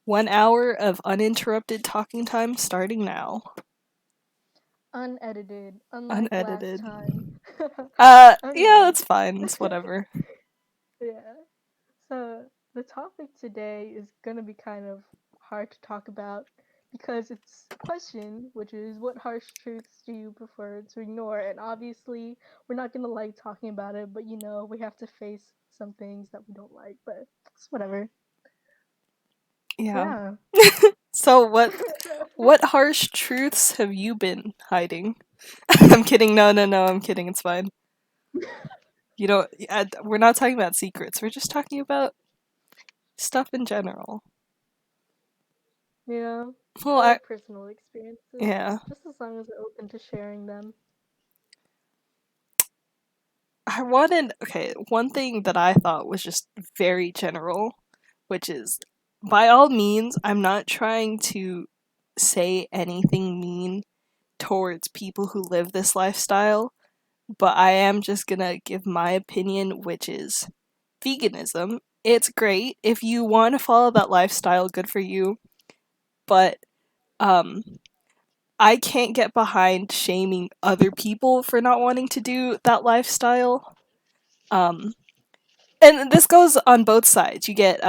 1 hour of uninterrupted talking time starting now. Unedited, unlike last Unedited. time. Yeah, Anyway, that's fine. It's whatever. yeah. So the topic today is gonna be kind of hard to talk about because it's a question, which is what harsh truths do you prefer to ignore? And obviously, we're not gonna like talking about it, but we have to face some things that we don't like, but it's whatever. So Yeah. yeah. So what harsh truths have you been hiding? I'm kidding. No, no, no. I'm kidding. It's fine. You know, we're not talking about secrets. We're just talking about stuff in general. Yeah. Well, Or personal experiences, yeah. just as long as we're open to sharing them. I wanted, okay, one thing that I thought was just very general, which is by all means, I'm not trying to say anything mean towards people who live this lifestyle, but I am just gonna give my opinion, which is veganism. It's great. If you want to follow that lifestyle, good for you. But um I can't get behind shaming other people for not wanting to do that lifestyle. Um and this goes on both sides. You get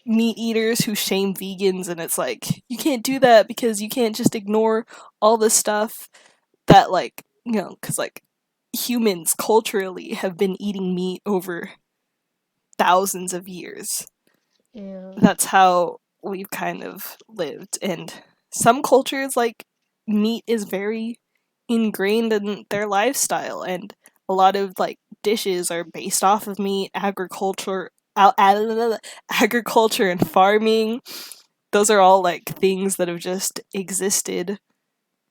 meat eaters who shame vegans, and it's like you can't do that because you can't just ignore all the stuff that, like, cuz like humans culturally have been eating meat over thousands of years. Yeah. That's how we've kind of lived. And some cultures, like, meat is very ingrained in their lifestyle, and a lot of like dishes are based off of meat. Agriculture and farming, those are all like things that have just existed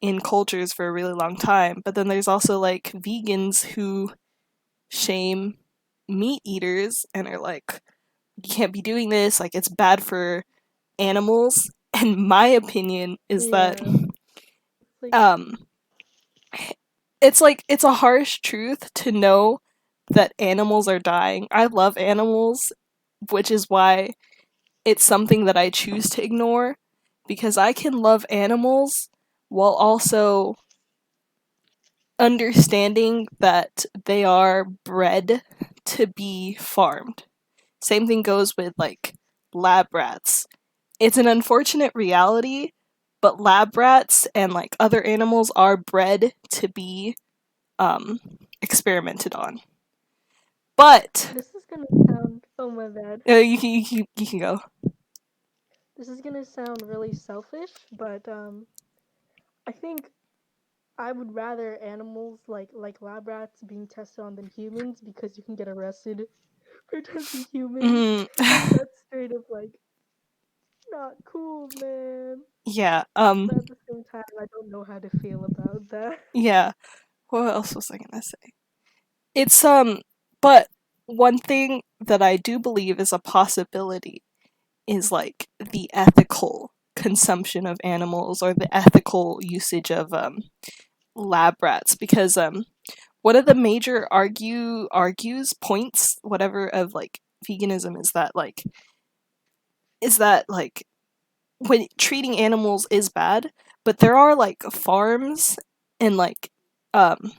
in cultures for a really long time. But then there's also like vegans who shame meat eaters and are like, you can't be doing this, like it's bad for animals. And my opinion is that Yeah. It's like, um it's like it's a harsh truth to know that animals are dying. I love animals, which is why it's something that I choose to ignore, because I can love animals while also understanding that they are bred to be farmed. Same thing goes with like lab rats. It's an unfortunate reality, but lab rats and like other animals are bred to be experimented on. But this is gonna sound, oh my bad. you can go. This is gonna sound really selfish, but I think I would rather animals like lab rats being tested on than humans because you can get arrested for testing humans, Mm, and that's straight up like not cool, man. yeah. But at the same time, I don't know how to feel about that. Yeah. What else was I gonna say? It's but one thing that I do believe is a possibility is like the ethical consumption of animals, or the ethical usage of lab rats, because one of the major argues points whatever of like veganism is that like when treating animals is bad, but there are like farms and like um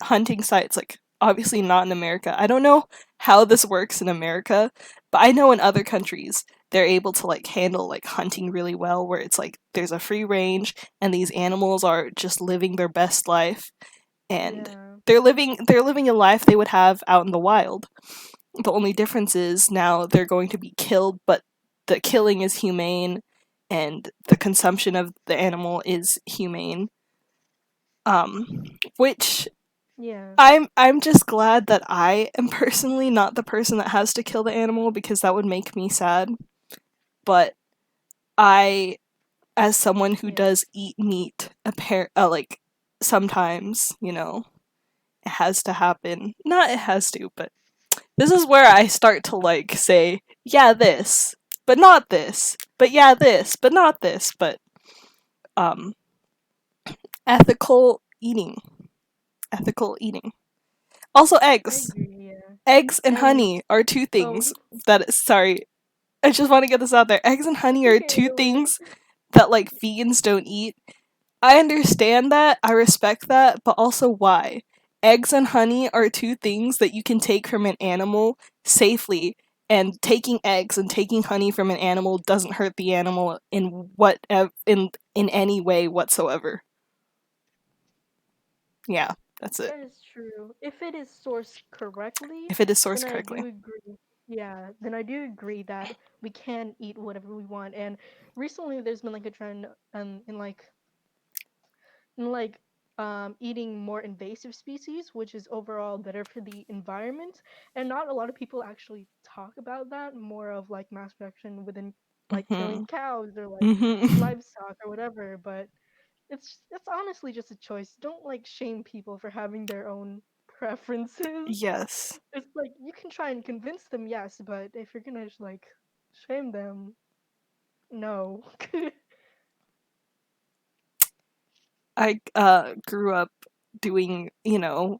hunting sites, like obviously not in America. I don't know how this works in America, but I know in other countries they're able to like handle like hunting really well, where it's like there's a free range and these animals are just living their best life, and Yeah. they're living a life they would have out in the wild. The only difference is now they're going to be killed, but the killing is humane and the consumption of the animal is humane. Which Yeah. I'm just glad that I am personally not the person that has to kill the animal, because that would make me sad. But I, as someone who Yeah. does eat meat, like sometimes, it has to happen. Not it has to, but this is where I start to like say, yeah, this, but not this, but yeah, this, but not this, but um, ethical eating, ethical eating. Also, I eggs. agree. Yeah. Eggs and And honey are two things oh, that. Sorry. I just want to get this out there. Eggs and honey are Okay, two like things that like vegans don't eat. I understand that, I respect that, but also why? Eggs and honey are two things that you can take from an animal safely, and taking eggs and taking honey from an animal doesn't hurt the animal in in any way whatsoever. Yeah, that's it. that is true. If it is sourced correctly, If it is then sourced I correctly. do agree. Yeah, then I do agree that we can eat whatever we want. And recently, there's been like a trend in eating more invasive species, which is overall better for the environment. And not a lot of people actually talk about that. More of like mass production within like killing Mhm. cows or like Mhm. livestock or whatever. But it's honestly just a choice. Don't like shame people for having their own preferences. Yes. It's like you can try and convince them, yes, but if you're gonna just like shame them, no. I grew up doing,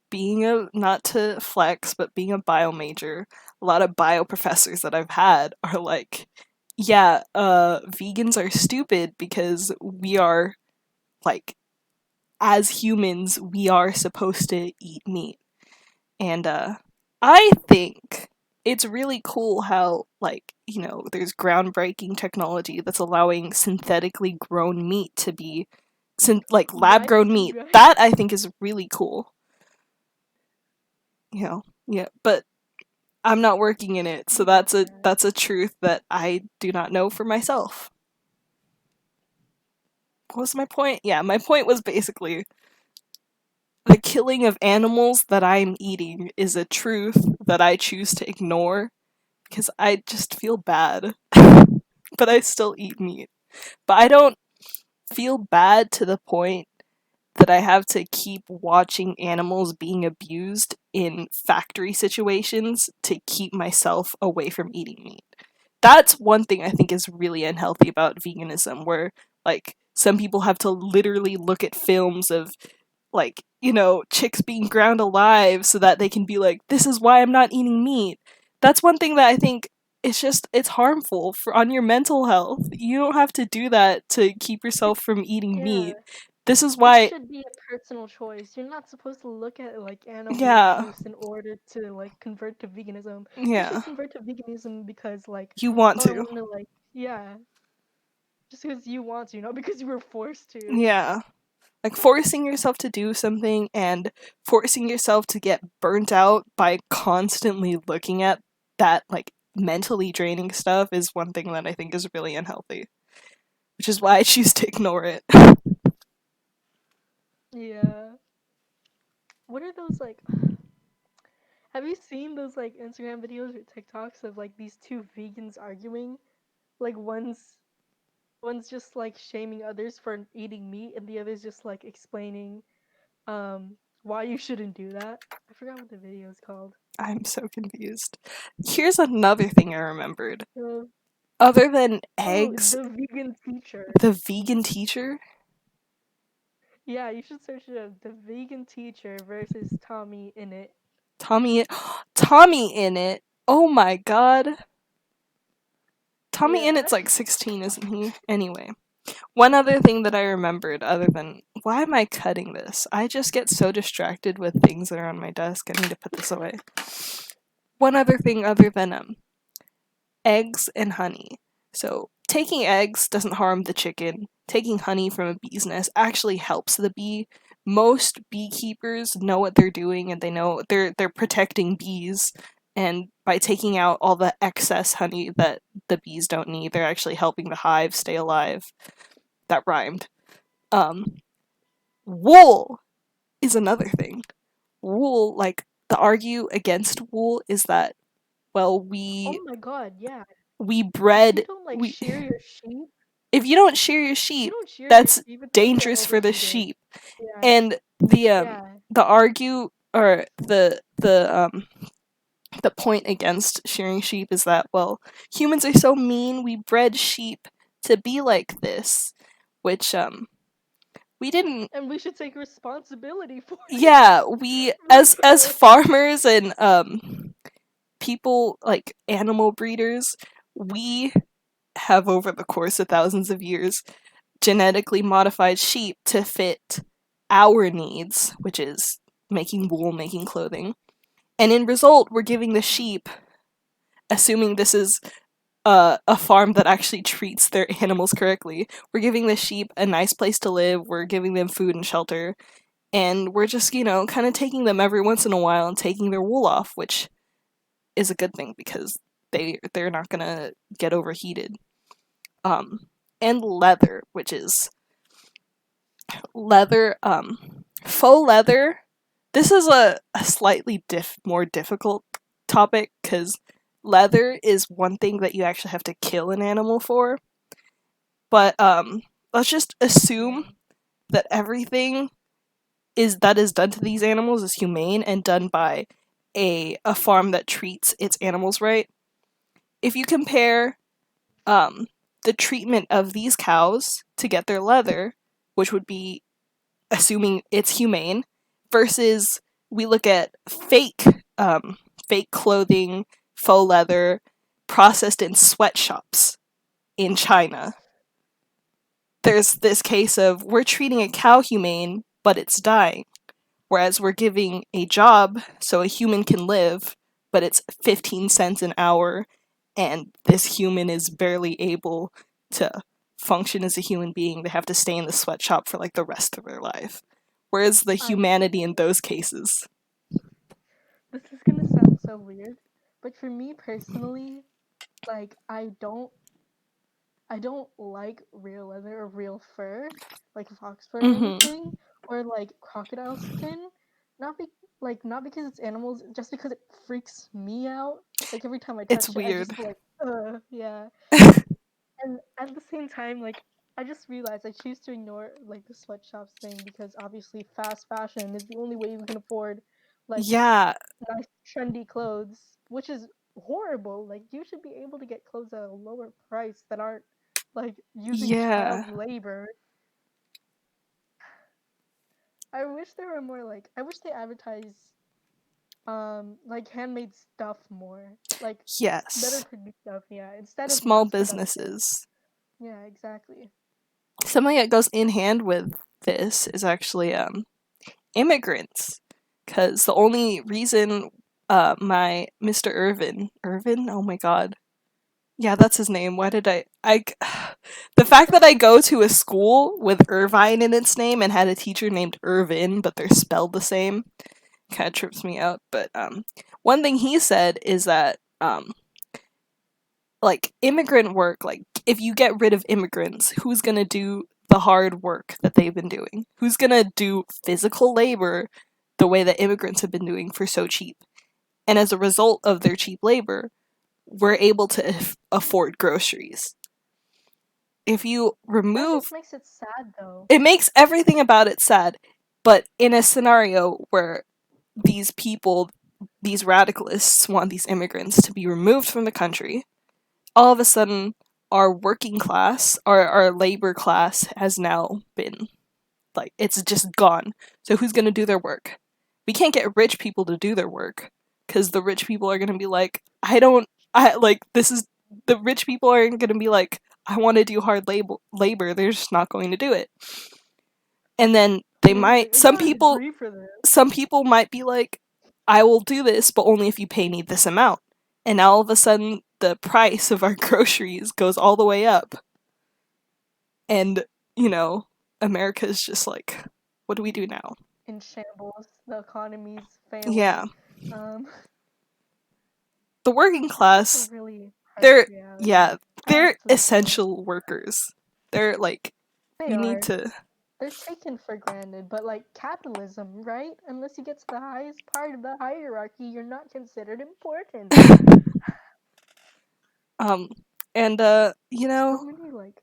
being a, not to flex, but being a bio major. A lot of bio professors that I've had are like, yeah, vegans are stupid because we are like, as humans, we are supposed to eat meat. And I think it's really cool how, like, there's groundbreaking technology that's allowing synthetically grown meat to be like lab Right, grown meat. right. That I think is really cool. Yeah, but I'm not working in it, so Yeah. that's a truth that I do not know for myself. What was my point? Yeah, my point was basically the killing of animals that I'm eating is a truth that I choose to ignore because I just feel bad. But I still eat meat. But I don't feel bad to the point that I have to keep watching animals being abused in factory situations to keep myself away from eating meat. That's one thing I think is really unhealthy about veganism, where like some people have to literally look at films of like, chicks being ground alive so that they can be like, this is why I'm not eating meat. That's one thing that I think it's harmful for on your mental health. You don't have to do that to keep It, yourself from eating yeah. meat. This is It why, should be a personal choice. You're not supposed to look at like animal yeah, abuse in order to like convert to veganism. You should yeah, convert to veganism because like, you want oh, I to. want to like, yeah, just because you want to, not because you were forced to. Yeah. Like forcing yourself to do something and forcing yourself to get burnt out by constantly looking at that like mentally draining stuff is one thing that I think is really unhealthy, which is why I choose to ignore it. Yeah. What are those like? Have you seen those like Instagram videos or TikToks of like these two vegans arguing? Like one's just like shaming others for eating meat and the other's just like explaining why you shouldn't do that. I forgot what the video is called. I'm so confused. Here's another thing I remembered. Uh, Other than oh, eggs, the vegan teacher. the vegan teacher, Yeah, you should search it up. The vegan teacher versus Tommy in it. Tommy, Tommy in it. Oh my god. Tommy in Yeah. it's like 16, isn't he? Anyway. One other thing that I remembered, other than why am I cutting this? I just get so distracted with things that are on my desk. I need to put this away. One other thing, other than eggs and honey. So taking eggs doesn't harm the chicken. Taking honey from a bee's nest actually helps the bee. Most beekeepers know what they're doing, and they know they're protecting bees. And by taking out all the excess honey that the bees don't need, they're actually helping the hive stay alive. That rhymed. Um, Wool is another thing. Wool, like the argue against wool is that, well, Oh my god, yeah. we If you bred don't like we shear your sheep, if you don't shear your if you sheep, don't shear your that's sheep, it's like they'll dangerous for the overfeed it. sheep. Yeah. And Yeah. the argue or the point against shearing sheep is that, well, humans are so mean, we bred sheep to be like this, which we didn't. And we should take responsibility for it. Yeah, we as Like farmers and people like animal breeders, We have, over the course of thousands of years, genetically modified sheep to fit our needs, which is making wool, making clothing. And in result, we're giving the sheep, assuming this is a farm that actually treats their animals correctly, we're giving the sheep a nice place to live, we're giving them food and shelter, and we're just, kind of taking them every once in a while and taking their wool off, which is a good thing because they're not gonna get overheated. Um, and leather, which is leather, faux leather. This is a slightly more difficult topic because leather is one thing that you actually have to kill an animal for. But let's just Yeah. assume that everything is done to these animals is humane and done by a farm that treats its animals right. If you compare um, the treatment of these cows to get their leather, which would be assuming it's humane, versus we look at fake clothing, faux leather, processed in sweatshops in China. There's this case of we're treating a cow humane, but it's dying. Whereas we're giving a job so a human can live, but it's 15 cents an hour, and this human is barely able to function as a human being. They have to stay in the sweatshop for like the rest of their life. Where's the I see. humanity in those cases? This is gonna sound so weird, but for me personally, like I don't like real leather or real fur, like fox fur or Mm-hmm. anything, or like crocodile skin. Not be not because it's animals, just because it freaks me out. Like every time I It's touch it, I weird. just feel like, yeah. And at the same time, like I just realized I choose to ignore like the sweatshops thing because obviously fast fashion is the only way we can afford like Yeah, nice trendy clothes, which is horrible. Like you should be able to get clothes at a lower price that aren't like using yeah, child labor. I wish there were more like I wish they advertise like handmade stuff more. Like better yes. produced stuff, yeah, instead of Small mass production. businesses. Yeah, exactly. Something that goes in hand with this is actually immigrants, because the only reason my Mr. Irvin, oh my god, yeah, that's his name. Why did I the fact that I go to a school with Irvine in its name and had a teacher named Irvin, but they're spelled the same, kind of trips me out. But one thing he said is that like immigrant work, like if you get rid of immigrants, who's gonna do the hard work that they've been doing? Who's gonna do physical labor the way that immigrants have been doing for so cheap? And as a result of their cheap labor, we're able to afford groceries. If you That remove just makes it sad though. it, makes everything about it sad. But in a scenario where these people, these radicalists, want these immigrants to be removed from the country, all of a sudden our working class, our labor class has now been like it's just gone. So who's going to do their work? We can't get rich people to do their work cuz the rich people are going to be like I like this is the rich people aren't going to be like I want to do hard labor. They're just not going to do it. And then I they mean, it's might like I got a degree for this. some people might be like I will do this but only if you pay me this amount. And now all of a sudden the price of our groceries goes all the way up. And, you know, America is just like, what do we do now? In shambles. The economy's Yeah. failing. Um, The working it's just a class, really harsh they're, reality. yeah, they're Honestly, so essential workers. They're like, they you need are. to. They're taken for granted, but like capitalism, right? Unless you get to the highest part of the hierarchy, you're not considered important. um, and, So many like,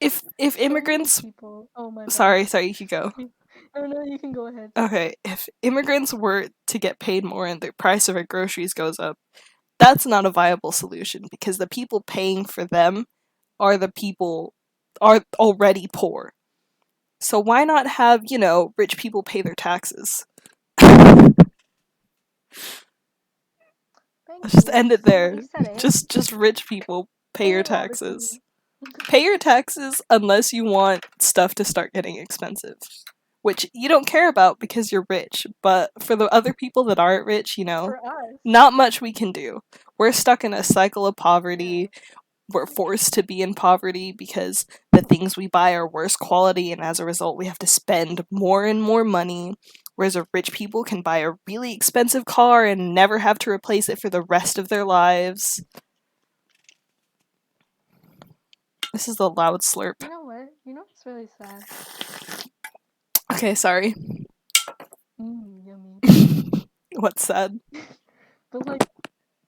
if so many immigrants, people. Oh my bad. sorry, you can go. No, no, you can go ahead. Okay, if immigrants were to get paid more and the price of their groceries goes up, that's not a viable solution because the people paying for them are the people are already poor. So why not have, rich people pay their taxes? They Thank Let's just you. end it See, there. you said it. Just rich people pay Say your it louder for me. taxes. Pay your taxes unless you want stuff to start getting expensive, which you don't care about because you're rich. But for the other people that aren't rich, For us. not much we can do. We're stuck in a cycle of Yeah. poverty. We're forced to be in poverty because the things we buy are worse quality, and as a result, we have to spend more and more money. Whereas rich people can buy a really expensive car and never have to replace it for the rest of their lives. This is a loud slurp. You know what? You know what's really sad? Okay, sorry. Yummy. What's sad? But like,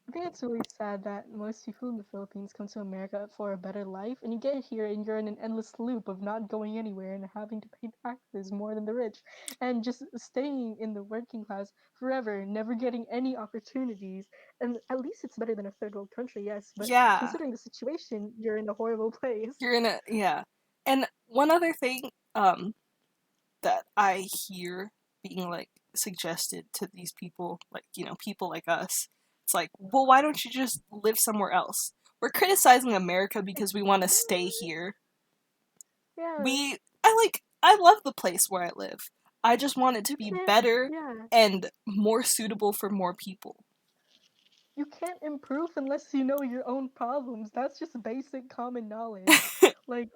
I think it's really sad that most people in the Philippines come to America for a better life, and you get here and you're in an endless loop of not going anywhere and having to pay taxes more than the rich, and just staying in the working class forever, never getting any opportunities. And at least it's better than a third world country, yes, but Yeah, considering the situation, you're in a horrible place. you're in a yeah. And one other thing that I hear being like suggested to these people, like, people like us. It's like, well, why don't you just live somewhere else? We're criticizing America because we want to stay here. Yeah, I love the place where I live. I just want it to you be can't, better yeah, and more suitable for more people. you can't improve unless you know your own problems. That's just basic common knowledge. Like,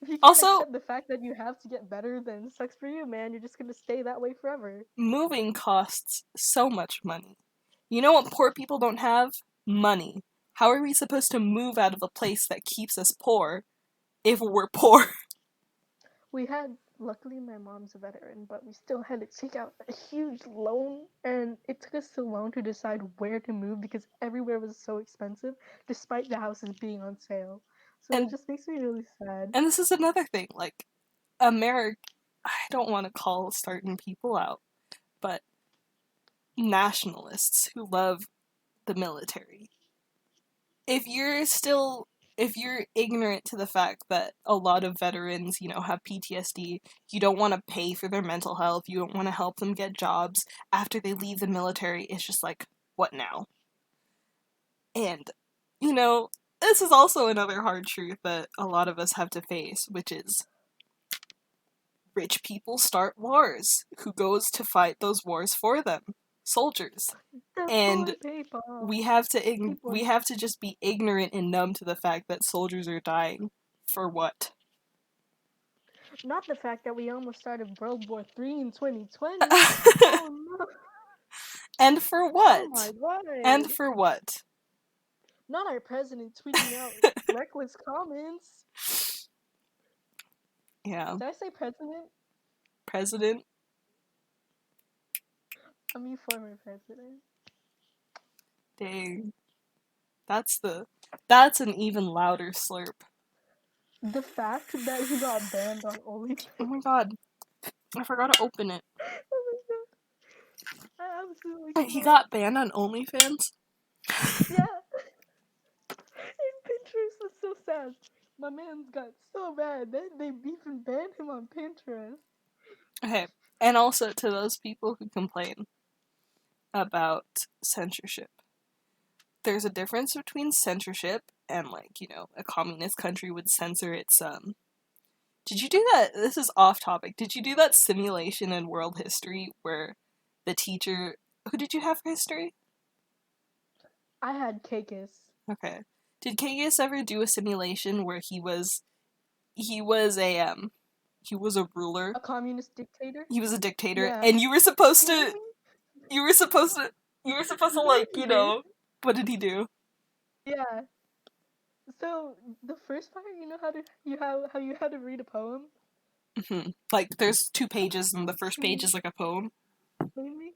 if you can't Also, accept the fact that you have to get better, then sucks for you, man. You're just gonna stay that way forever. moving costs so much money. You know what poor people don't have? Money. How are we supposed to move out of a place that keeps us poor if we're poor? Luckily, my mom's a veteran, but we still had to take out a huge loan, and it took us so long to decide where to move because everywhere was so expensive, despite the houses being on sale. So it And just makes me really sad. and this is another thing, like America, I don't want to call certain people out, but nationalists who love the military. If you're still if you're ignorant to the fact that a lot of veterans, have PTSD, you don't want to pay for their mental health, you don't want to help them get jobs after they leave the military, it's just like, what now? And, you know, this is also another hard truth that a lot of us have to face, which is rich people start wars. Who goes to fight those wars for them? Soldiers. The poor And people. we have to People. we have to just be ignorant and numb to the fact that soldiers are dying. For what? Not the fact that we almost started World War III in 2020. Oh no. And for Oh my what? And god. for what? Not our president tweeting out reckless comments. Yeah. Did I say president? President? I mean former president. Dang. That's an even louder slurp. The fact that he got banned on OnlyFans. Oh my god. I forgot to open it. Oh my god. I absolutely Wait, he cannot. got banned on OnlyFans? Yeah. In Pinterest, that's so sad. My man's got so bad that they even banned him on Pinterest. Okay. And also to those people who complain about censorship. There's a difference between censorship and, like, a communist country would censor its Did you do that? This is off topic. Did you do that simulation in world history where the teacher, who did you have for history? I had Kakis. Okay. Did Kagis ever do a simulation where he was he was a ruler? A communist dictator? He was a dictator Yeah. and you were supposed He made to me. you were supposed to you were supposed to, like, what did he do? Yeah. So the first part, you know how you had to read a poem? Like, there's two pages and the first page He is like a poem. made me.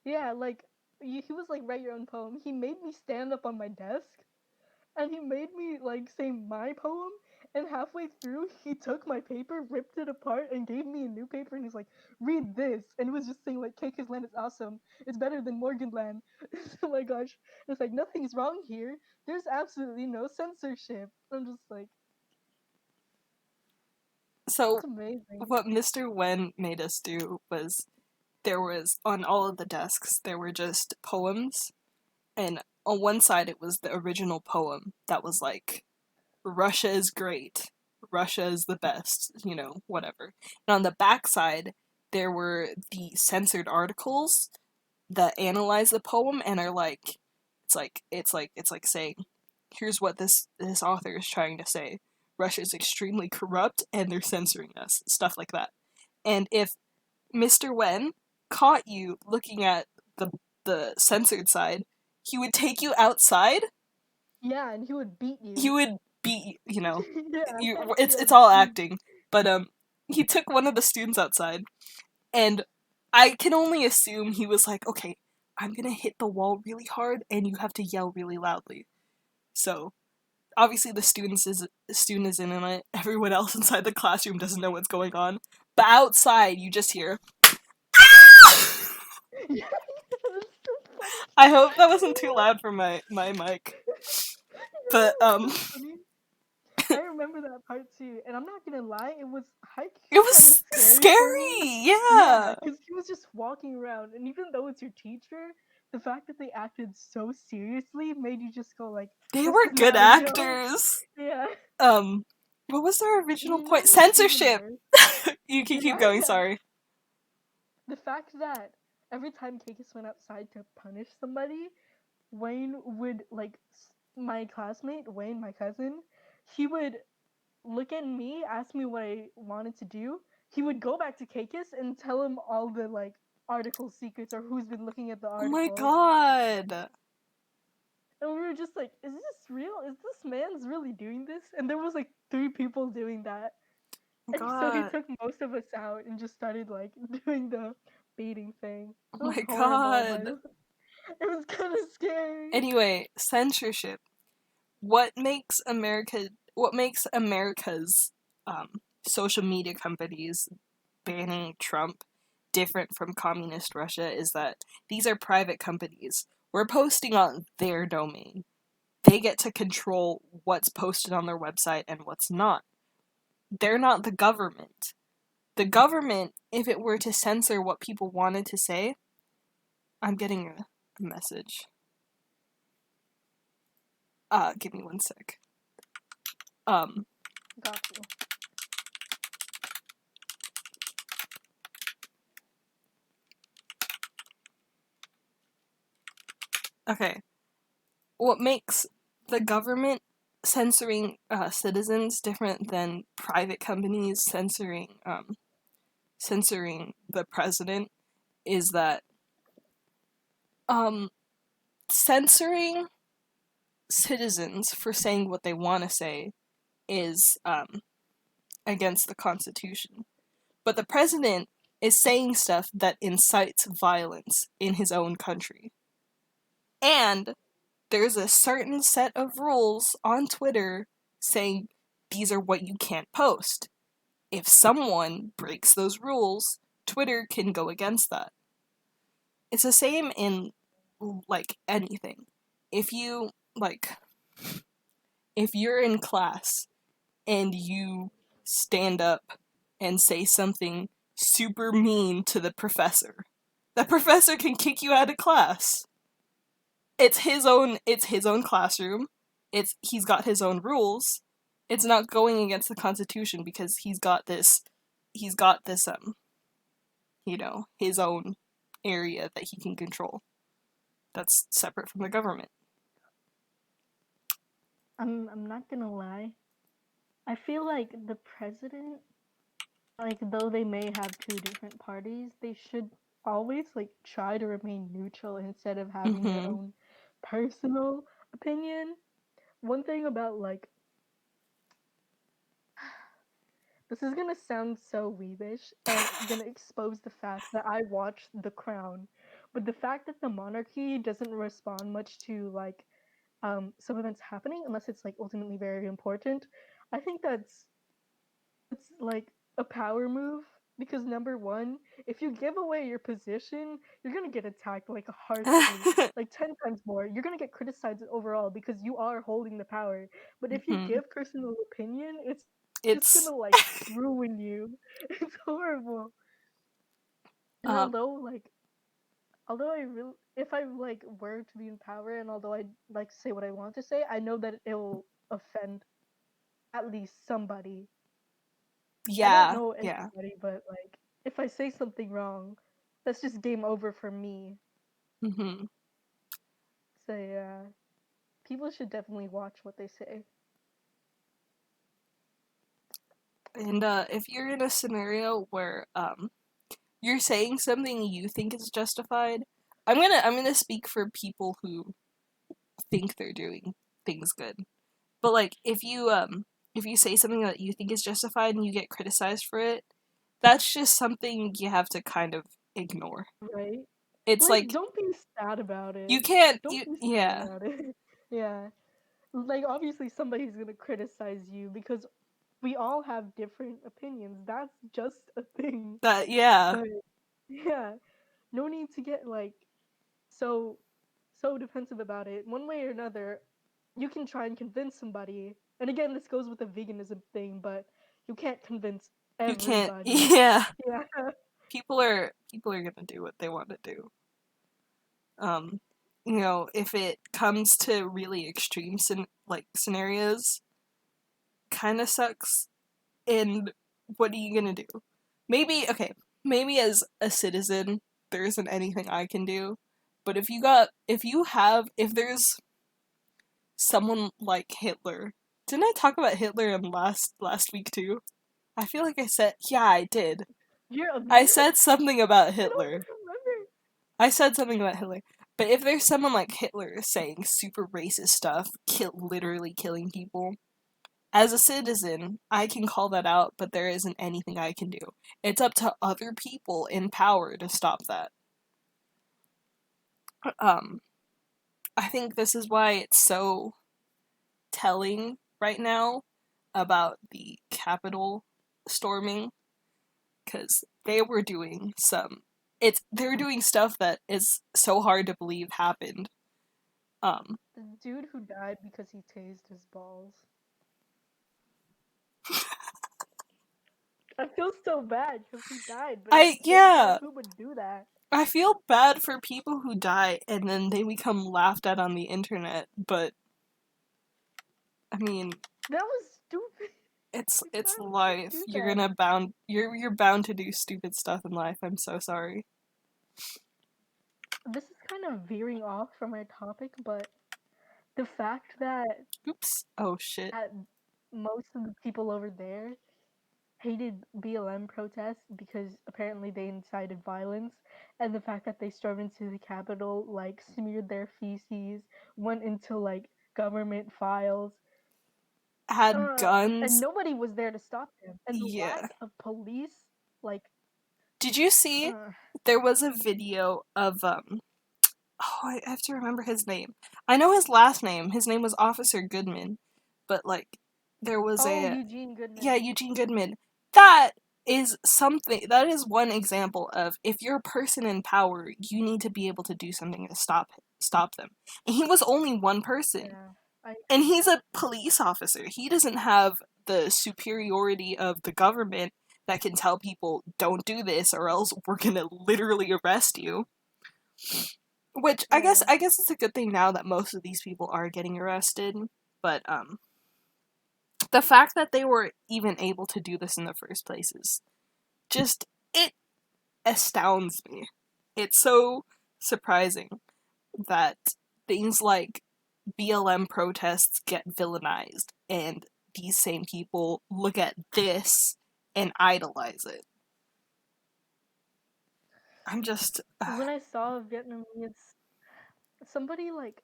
Yeah, like he was like write your own poem. He made me stand up on my desk and he made me like say my poem, and halfway through he took my paper, ripped it apart, and gave me a new paper, and he's like, read this, and it was just saying like KK's land is awesome, it's better than Morgan land. Oh my gosh, it's like nothing's wrong here, there's absolutely no censorship. I'm just like, So it's amazing. what Mr. Wen made us do was there was on all of the desks there were just poems, and on one side it was the original poem that was like Russia is great, Russia is the best, whatever. And on the back side there were the censored articles that analyze the poem and are like it's like saying, here's what this author is trying to say. Russia's extremely corrupt and they're censoring us, stuff like that. And if Mr. Wen caught you looking at the censored side, he would take you outside. Yeah, and he would beat He you. would beat Yeah, yeah, it's all beat. acting, but he took one of the students outside, and I can only assume he was like, okay, I'm gonna hit the wall really hard, and you have to yell really loudly. So obviously the student is in on it. Everyone else inside the classroom doesn't know what's going on, but outside you just hear. Yeah, that's so funny. I hope that wasn't too loud for my mic, but Yeah, it's so funny. I remember that part too, and I'm not gonna lie, it was high it key kind of was scary for me. scary. Yeah, Yeah, because he was just walking around, and even though it's your teacher, the fact that they acted so seriously made you just go like, they "This were is good not a joke." actors. Yeah, Um, what was their and original you know point? what's even Censorship. worse? You can keep Yeah, going. yeah. Sorry. The fact that every time Kakis went outside to punish somebody, Wayne would like my classmate Wayne, my cousin, he would look at me, ask me what I wanted to do. He would go back to Kakis and tell him all the like article secrets or who's been looking at the Oh my articles. god. And we were just like, is this real? Is this man's really doing this? And there was like three people doing that. And so he God. took most of us out and just started like doing the beating thing. Oh It was my horrible, but god. it was kind of scary. Anyway, censorship. What makes America's social media companies banning Trump different from communist Russia is that these are private companies. We're posting on their domain. They get to control what's posted on their website and what's not. They're not the government. The government, if it were to censor what people wanted to say, I'm getting a message. Give me one sec. Um, Got you. okay. What makes the government censoring citizens different than private companies censoring the president is that um, censoring citizens for saying what they want to say is against the Constitution. But the president is saying stuff that incites violence in his own country. And there's a certain set of rules on Twitter saying these are what you can't post. If someone breaks those rules, Twitter can go against that. It's the same in like anything. If you like if you're in class and you stand up and say something super mean to the professor can kick you out of class. It's his own classroom. He's got his own rules. It's not going against the Constitution because he's got this his own area that he can control. That's separate from the government. I'm not gonna lie. I feel like the president, like though they may have two different parties, they should always like try to remain neutral instead of having their Mhm. own personal opinion. One thing about like this is gonna sound so weebish and gonna expose the fact that I watched The Crown, but the fact that the monarchy doesn't respond much to like some events happening unless it's like ultimately very important, I think that's like a power move because number one, if you give away your position, you're gonna get attacked like harshly, like 10 times more. You're gonna get criticized overall because you are holding the power. But if you Mhm. give personal opinion, it's just It's gonna like ruin you. It's horrible. And Um, although I really, if I like were to be in power, and although I like say what I want to say, I know that it will offend at least somebody. I don't yeah, know yeah. anybody, but like if I say something wrong, that's just game over for me. Hmm. So yeah, people should definitely watch what they say. And if you're in a scenario where you're saying something you think is justified, I'm gonna speak for people who think they're doing things good. But like if you say something that you think is justified and you get criticized for it, that's just something you have to kind of ignore. Right? It's Like, like don't be sad about you it. can't Don't you be sad yeah. about it. Yeah. Like, obviously, somebody's gonna criticize you because we all have different opinions. That's just a thing. That yeah. But, yeah, no need to get, like, so, so defensive about it. One way or another, you can try and convince somebody. And again, this goes with the veganism thing, but you can't convince You can't everybody. yeah. Yeah. People are gonna do what they want to do. Um you know, if it comes to really extreme scenarios, kind of sucks. And what are you gonna do? Maybe okay, maybe as a citizen, there isn't anything I can do. But if there's someone like Hitler, didn't I talk about Hitler in last week too? I feel like I said yeah, I did. You're a I said something about I don't Hitler. remember. I said something about Hitler. But if there's someone like Hitler saying super racist stuff, literally killing people, as a citizen, I can call that out, but there isn't anything I can do. It's up to other people in power to stop that. Um, I think this is why it's so telling right now about the Capitol storming, because they were doing they're doing stuff that is so hard to believe happened. Um, The dude who died because he tased his balls. I feel so bad because he died, but at I the same time, yeah, who would do that? I feel bad for people who die and then they become laughed at on the internet, but I mean, That was stupid. Like, it's why would you life. do You're that? gonna bound you're bound to do stupid stuff in life. I'm so sorry. This is kind of veering off from our topic, but the fact Oops. Oh shit. that most of the people over there hated BLM protests because apparently they incited violence, and the fact that they stormed into the Capitol, like smeared their feces, went into like government files, Had and guns. nobody was there to stop them. And the Yeah. lack of police, like, Did you see uh, there was a video of oh, I have to remember his name. I know his last name. His name was Officer Goodman, but like there was oh, a Eugene yeah, Goodman. Eugene Goodman. That is something. That is one example of if you're a person in power, you need to be able to do something to stop them. And he was only one person, Yeah, I and agree. he's a police officer. He doesn't have the superiority of the government that can tell people don't do this or else we're gonna literally arrest you. Which Yeah. I guess it's a good thing now that most of these people are getting arrested. But the fact that they were even able to do this in the first place is just it astounds me. It's so surprising that things like BLM protests get villainized and these same people look at this and idolize it. I'm just When I saw Vietnamese, somebody like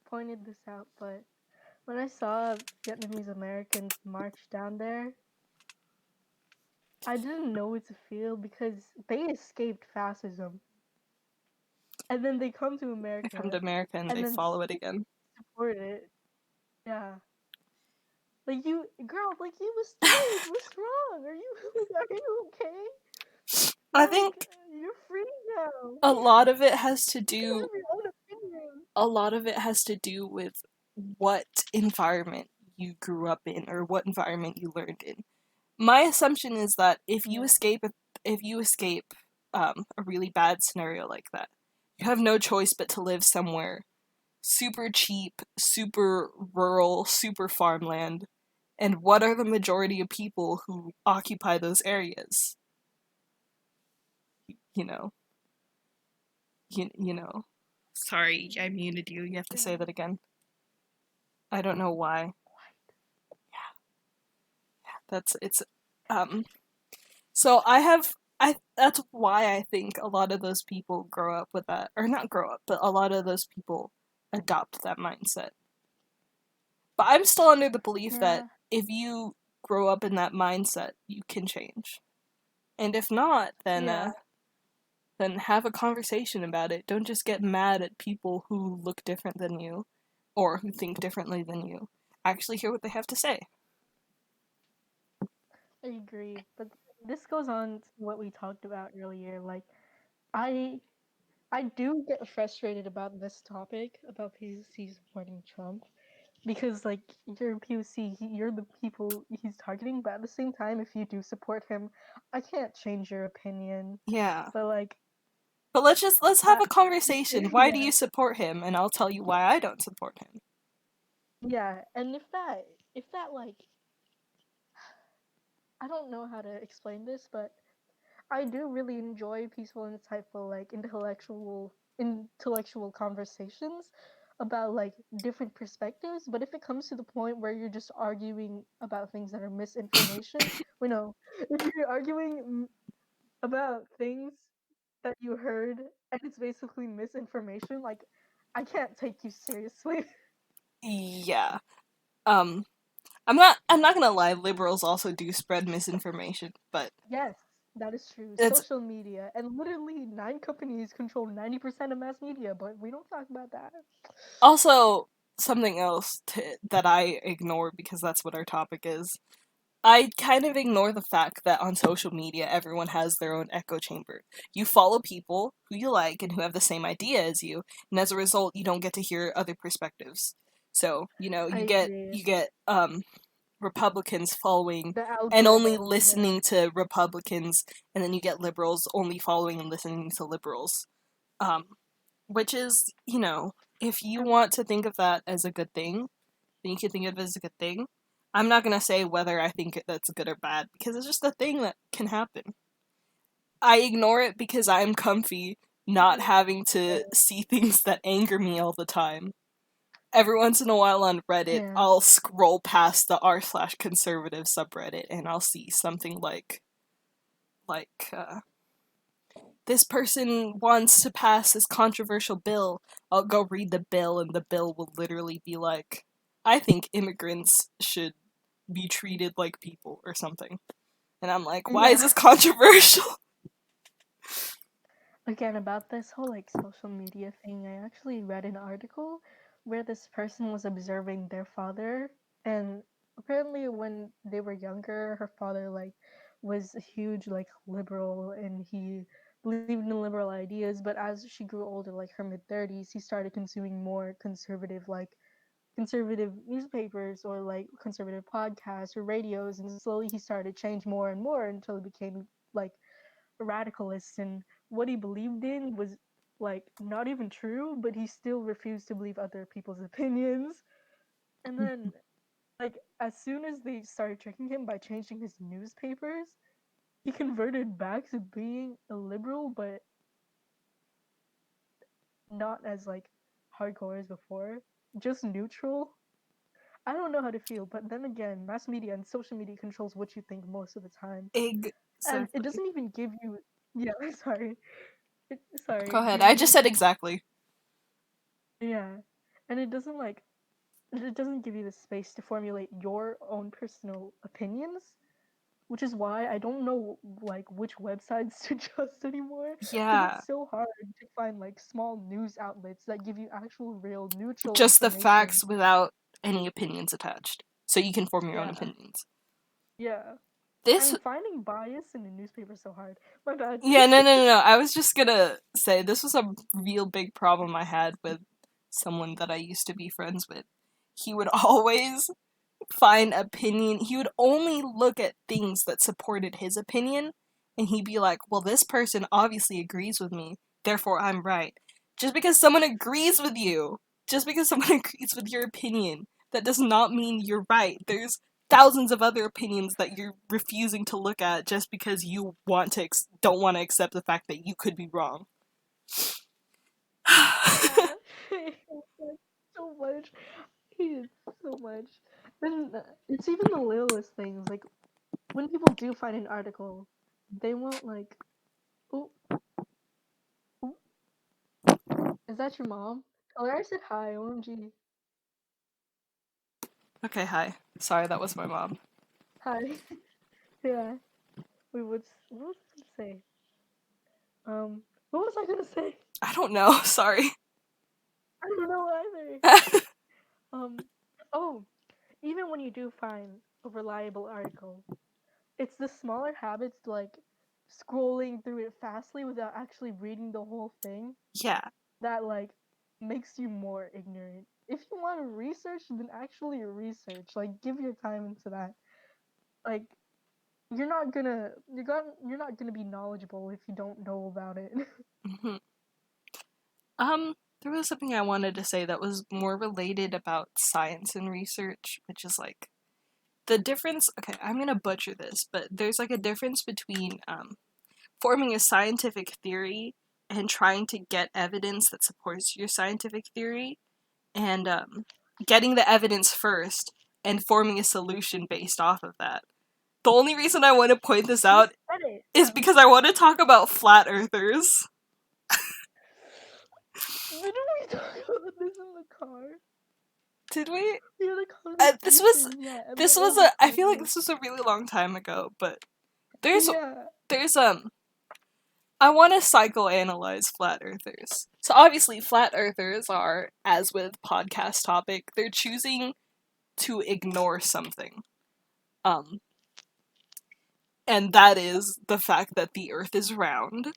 pointed this out, but when I saw Vietnamese Americans march down there, I didn't know what to feel because they escaped fascism. And then they come to I come to America America and and they then follow it again. support it. Yeah. Like you girl, like you escaped. What's wrong? Are you are you okay? I Like think you're free now. a lot of it has to You can do have your own opinion. a lot of it has to do with what environment you grew up in or what environment you learned in. My assumption is that Yeah. if you escape a really bad scenario like that. You have no choice but to live somewhere super cheap, super rural, super farmland. And what are the majority of people who occupy those areas? You know, you know. Sorry, I muted you. You have to say Yeah. that again. I don't know why. That's it's um so I that's why I think a lot of those people grow up with that, or not grow up, but a lot of those people adopt that mindset. But I'm still under the belief that Yeah. if you grow up in that mindset, you can change. And if not, Yeah. then have a conversation about it. Don't just get mad at people who look different than you or who think differently than you. Actually hear what they have to say. I agree. But this goes on to what we talked about earlier. Like, I I do get frustrated about this topic about PCC supporting Trump because like you're POC, you're the people he's targeting. But at the same time, if you do support him, I can't change your opinion. Yeah. But like, But let's have uh, a conversation. Why do yeah, you support him? And I'll tell you why I don't support him. yeah. And if that like, I don't know how to explain this, but I do really enjoy peaceful and insightful like intellectual conversations about like different perspectives, but if it comes to the point where you're just arguing about things that are misinformation, we know if you're arguing about things that you heard and it's basically misinformation, like I can't take you seriously. Yeah. Um I'm not gonna lie, liberals also do spread misinformation, but Yes, that is true. it's Social media and literally 9 companies control 90% of mass media, but we don't talk about that. also something else that I ignore because that's what our topic is. I kind of ignore the fact that on social media everyone has their own echo chamber. You follow people who you like and who have the same idea as you, and as a result you don't get to hear other perspectives. So, I agree. you get Republicans following The and only algorithm, yeah. listening to Republicans, and then you get liberals only following and listening to liberals. Um, which is, if you And want to think of that as a good thing, then you can think of it as a good thing. I'm not gonna say whether I think that's good or bad because it's just a thing that can happen. I ignore it because I'm comfy not having to see things that anger me all the time. Every once in a while on Reddit, yeah, I'll scroll past the r/conservative subreddit and I'll see something like this person wants to pass this controversial bill. I'll go read the bill and the bill will literally be like, I think immigrants should be treated like people or something. And I'm like, why is yeah. this controversial? Again, about this whole like social media thing, I actually read an article where this person was observing their father, and apparently when they were younger, her father like was a huge like liberal and he believed in liberal ideas, but as she grew older, like her mid-30s, he started consuming more conservative newspapers or like conservative podcasts or radios, and slowly he started to change more and more until he became like a radicalist, and what he believed in was like not even true, but he still refused to believe other people's opinions. And then like as soon as they started tricking him by changing his newspapers, he converted back to being a liberal, but not as like hardcore as before, just neutral. I don't know how to feel, but then again, mass media and social media controls what you think most of the time. And it Exactly. doesn't even give you, yeah, sorry. Go Sorry, ahead. did I you just want said to? exactly. Yeah. And it doesn't give you the space to formulate your own personal opinions, which is why I don't know like which websites to trust anymore because Yeah. it's so hard to find like small news outlets that give you actual real neutral Just the information. facts without any opinions attached. So you can form your own Yeah. opinions. Yeah. This And finding bias in the newspaper is so hard. My bad. Yeah, no. I was just gonna say this was a real big problem I had with someone that I used to be friends with. He would always find opinion. He would only look at things that supported his opinion and he'd be like, well, this person obviously agrees with me, therefore I'm right. Just because someone agrees with you, just because someone agrees with your opinion, that does not mean you're right. There's thousands of other opinions that you're refusing to look at just because you don't want to accept the fact that you could be wrong. Yeah. So much. Hated so much. And it's even the littlest things. Like when people do find an article, they won't like, oh, oh, is that your mom? Tell her I said hi. OMG. Okay, hi. Sorry, that was my mom. Hi. Yeah. Wait, what was I gonna say? What was I gonna say? I don't know, sorry. I don't know either. Um, oh, even when you do find a reliable article, it's the smaller habits like scrolling through it fastly without actually reading the whole thing Yeah. that like makes you more ignorant. If you want to research, then actually research. Like give your time into that. Like you're not gonna be knowledgeable if you don't know about it. Mhm. There was something I wanted to say that was more related about science and research, which is like the difference. Okay, I'm gonna butcher this, but there's like a difference between forming a scientific theory and trying to get evidence that supports your scientific theory, and getting the evidence first and forming a solution based off of that. The only reason I want to point this You out said it. is because I want to talk about flat earthers. Didn't we talk about this in the car? Did we? We had a This was conversation, yeah, this about was all a. the I feel like things. this was a really long time ago, but there's Yeah. there's I want to psychoanalyze flat earthers. So obviously, flat earthers are, as with podcast topic, they're choosing to ignore something. Um, and that is the fact that the Earth is round.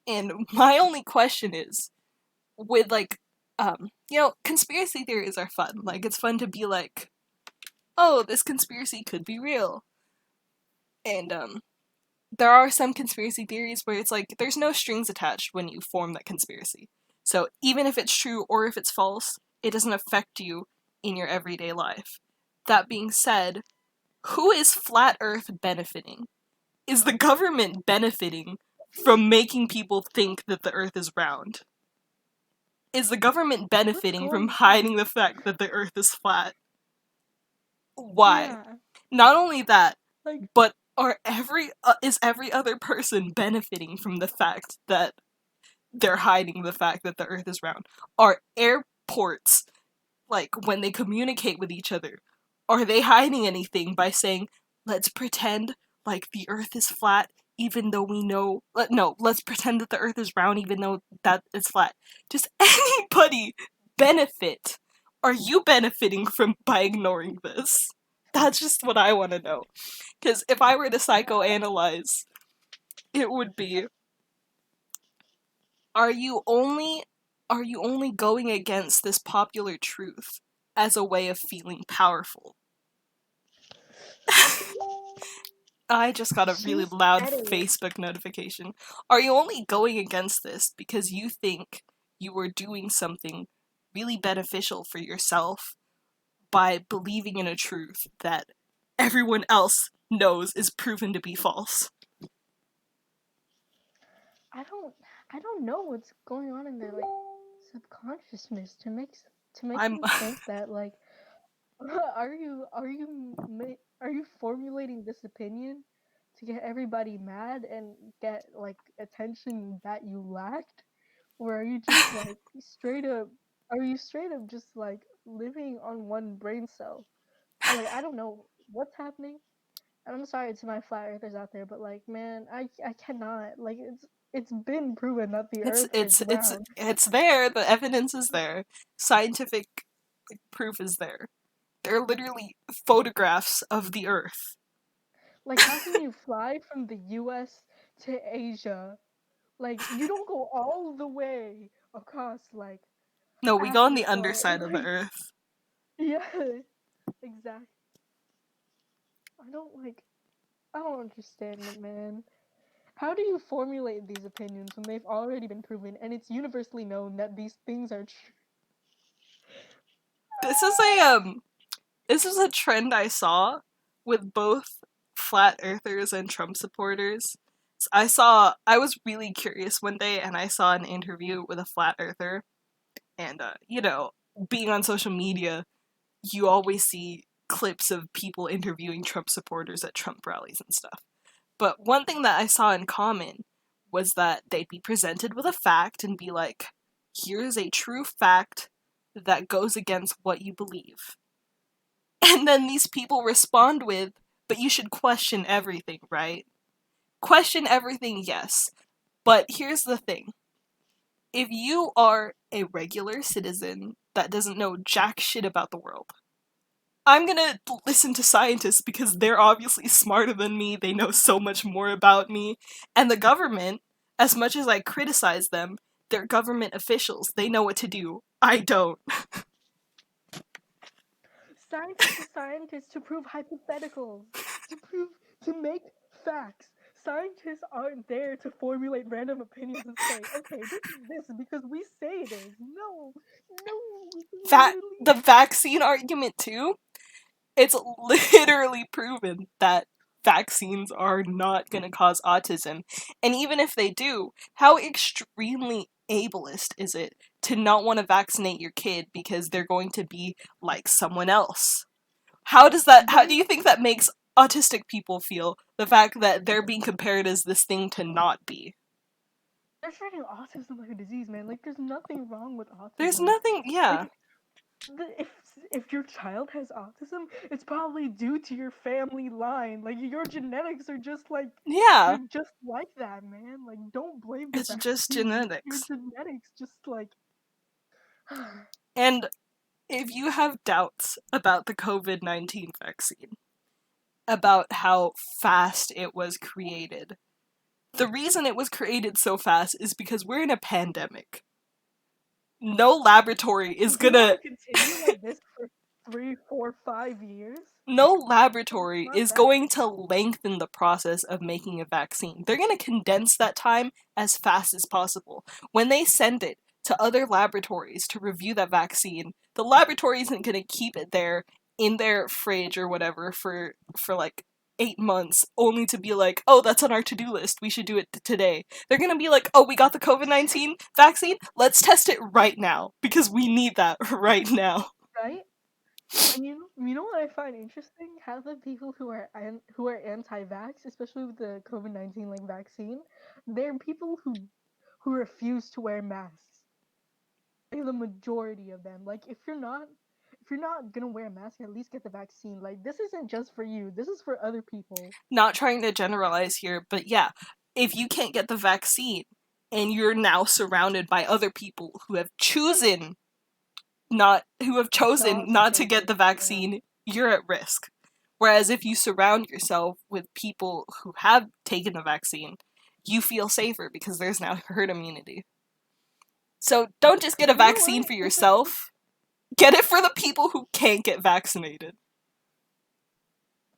And my only question is, with like, conspiracy theories are fun. Like, it's fun to be like, oh, this conspiracy could be real. And there are some conspiracy theories where it's like there's no strings attached when you form that conspiracy. So even if it's true or if it's false, it doesn't affect you in your everyday life. That being said, who is flat earth benefiting? Is the government benefiting from making people think that the earth is round? Is the government What's benefiting from going hiding on? the fact that the earth is flat? Why? Yeah. Not only that, Like, but is every other person benefiting from the fact that they're hiding the fact that the earth is round? Are airports, like when they communicate with each other, are they hiding anything by saying, let's pretend like the earth is flat even though we know no, let's pretend that the earth is round even though that it's flat? Does anybody benefit? Are you benefiting from by ignoring this? That's just what I want to know. Because if I were to yeah. psychoanalyze, it would be, are you only are you only going against this popular truth as a way of feeling powerful? I just got a really She loud said it. Facebook notification. Are you only going against this because you think you were doing something really beneficial for yourself by believing in a truth that everyone else knows is proven to be false? I don't I don't know what's going on in their like subconsciousness to make I'm them think that like are you formulating this opinion to get everybody mad and get like attention that you lacked, or are you just like straight up are you straight up just like living on one brain cell? Like I don't know what's happening. And I'm sorry to my flat earthers out there, but like man, I cannot. Like it's been proven that the it's earth is it's it's round. it's there. The evidence is there. Scientific proof is there. There are literally photographs of the Earth. Like how can you fly from the US to Asia? Like you don't go all the way across like No, we go on the Africa. underside of the Like Earth. yeah, exactly. I don't like I don't understand it, man. How do you formulate these opinions when they've already been proven and it's universally known that these things are true? This is a trend I saw with both flat earthers and Trump supporters. I was really curious one day and I saw an interview with a flat earther, and being on social media, you always see clips of people interviewing Trump supporters at Trump rallies and stuff. But one thing that I saw in common was that they'd be presented with a fact and be like, here's a true fact that goes against what you believe. And then these people respond with, but you should question everything, right? Question everything, yes. But here's the thing. If you are a regular citizen that doesn't know jack shit about the world, I'm gonna listen to scientists because they're obviously smarter than me, they know so much more about me. And the government, as much as I criticize them, they're government officials. They know what to do. I don't. Scientists are scientists to prove hypotheticals, to make facts. Scientists aren't there to formulate random opinions and say, okay, this is this because we say it is. No, no, The literally. vaccine argument, too, it's literally proven that vaccines are not going to cause autism. And even if they do, how extremely ableist is it to not want to vaccinate your kid because they're going to be like someone else? How do Right? you think that makes autistic people feel? The fact that they're being compared as this thing to not be. They're treating autism like a disease, man. Like, there's nothing wrong with There's autism. nothing, yeah. Like, if your child has autism, it's probably due to your family line. Like, your genetics are just like Yeah, you're just like that, man. Like, don't blame the it's just vaccine. Your genetics. genetics just like And if you have doubts about the COVID-19 vaccine, about how fast it was created. The reason it was created so fast is because we're in a pandemic. No laboratory is we want gonna. to continue like this for 3, 4, 5 years. No It's laboratory not is that. going to lengthen the process of making a vaccine. They're going to condense that time as fast as possible. When they send it to other laboratories to review that vaccine, the laboratory isn't going to keep it there in their fridge or whatever for like 8 months, only to be like, oh, that's on our to-do list. We should do it today. They're gonna be like, oh, we got the COVID-19 vaccine. Let's test it right now because we need that right now. Right? And you know what I find interesting? How the people who are anti-vax, especially with the COVID-19 like vaccine, they're people who refuse to wear masks. Like the majority of them. Like if you're not gonna wear a mask, at least get the vaccine. Like this isn't just for you. This is for other people. Not trying to generalize here, but yeah, if you can't get the vaccine and you're now surrounded by other people who have chosen Not to not to take get it. the Yeah. vaccine, you're at risk. Whereas if you surround yourself with people who have taken the vaccine, you feel safer because there's now herd immunity. So don't just get a You know vaccine what? for yourself. Get it for the people who can't get vaccinated.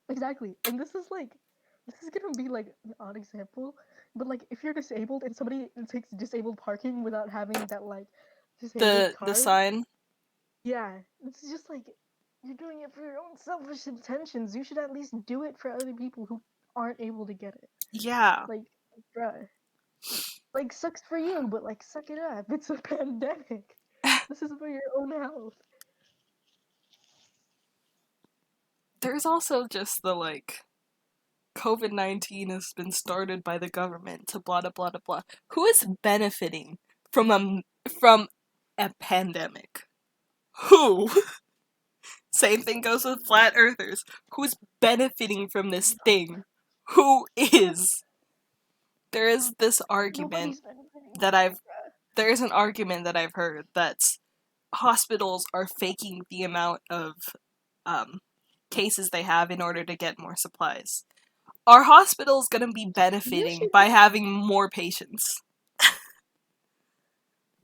Exactly. And this is gonna be like an odd example, but like if you're disabled and somebody takes disabled parking without having that like disabled The card, sign. yeah, it's just like you're doing it for your own selfish intentions. You should at least do it for other people who aren't able to get it. Yeah. Like, bruh, like sucks for you, but like suck it up. It's a pandemic. This is for your own health. There's also just the like COVID-19 has been started by the government to blah blah blah blah blah. Who is benefiting from a pandemic? Who? Same thing goes with flat earthers. Who's benefiting from this thing? Who is? There is this argument Nobody's benefiting that from I've it, bruh. there is an argument that I've heard that hospitals are faking the amount of um, cases they have in order to get more supplies. Our hospital's gonna be You benefiting should by having more patients.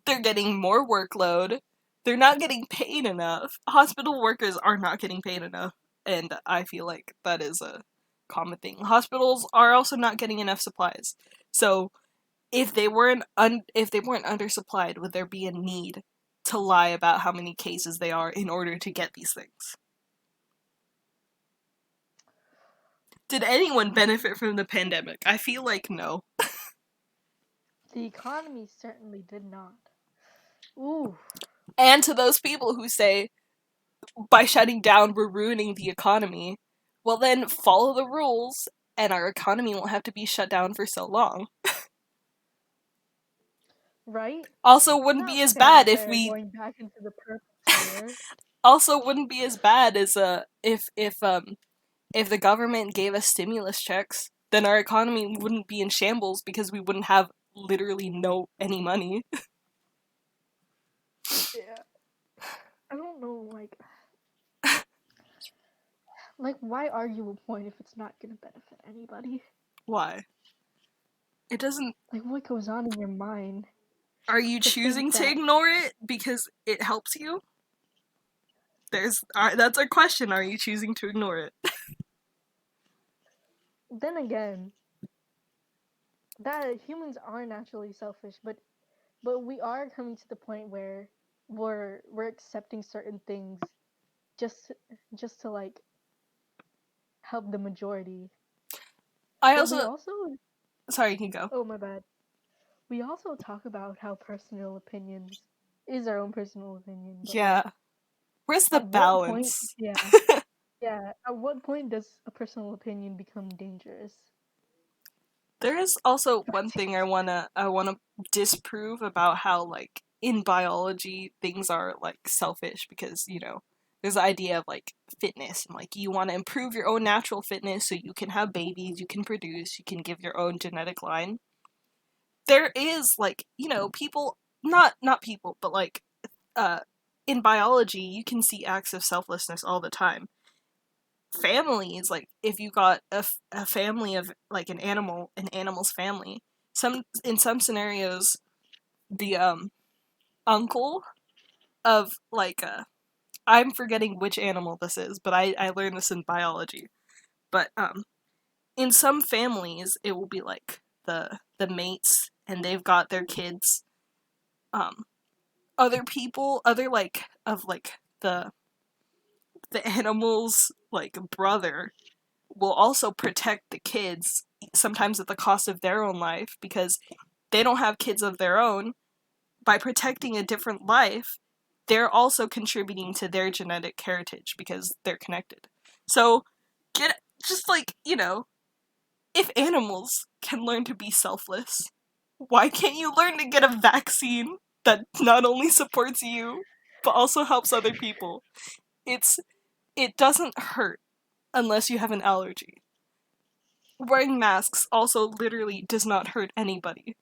They're getting more workload. They're not getting paid enough. Hospital workers are not getting paid enough. And I feel like that is a common thing. Hospitals are also not getting enough supplies. So if they weren't undersupplied, would there be a need to lie about how many cases they are in order to get these things? Did anyone benefit from the pandemic? I feel like no. The economy certainly did not. Ooh, And to those people who say by shutting down we're ruining the economy, well then follow the rules and our economy won't have to be shut down for so long. right? Also wouldn't be Not as bad if fair, we going back into the purpose here. also wouldn't be as bad as if the government gave us stimulus checks, then our economy wouldn't be in shambles because we wouldn't have literally no any money. Yeah. I don't know, why argue a point if it's not gonna benefit anybody? Why? It doesn't. Like, what goes on in your mind Are you to think choosing to that? ignore it because it helps you? That's our question. Are you choosing to ignore it? Then again, that humans are naturally selfish, but we are coming to the point where we're accepting certain things just just to like help the majority. I But we also. also, Sorry, you can go. oh my bad, we also talk about how personal opinions is our own personal opinion, but like, Yeah. Where's the at what point, balance? yeah, at what point does a personal opinion become dangerous? There is also one thing I wanna disprove about how like in biology things are like selfish because there's the idea of like fitness and like you want to improve your own natural fitness so you can have babies, you can produce, you can give your own genetic line. There is like people, not people but like uh in biology you can see acts of selflessness all the time. Families, like if you got a family of like an animal's family, in some scenarios the uncle of like I'm forgetting which animal this is, but I learned this in biology. But in some families it will be like the mates and they've got their kids. um Other people, other like of like the animal's like brother will also protect the kids, sometimes at the cost of their own life, because they don't have kids of their own. By protecting a different life, they're also contributing to their genetic heritage because they're connected. So, get just like, if animals can learn to be selfless, why can't you learn to get a vaccine that not only supports you, but also helps other people? It's it doesn't hurt unless you have an allergy. Wearing masks also literally does not hurt anybody.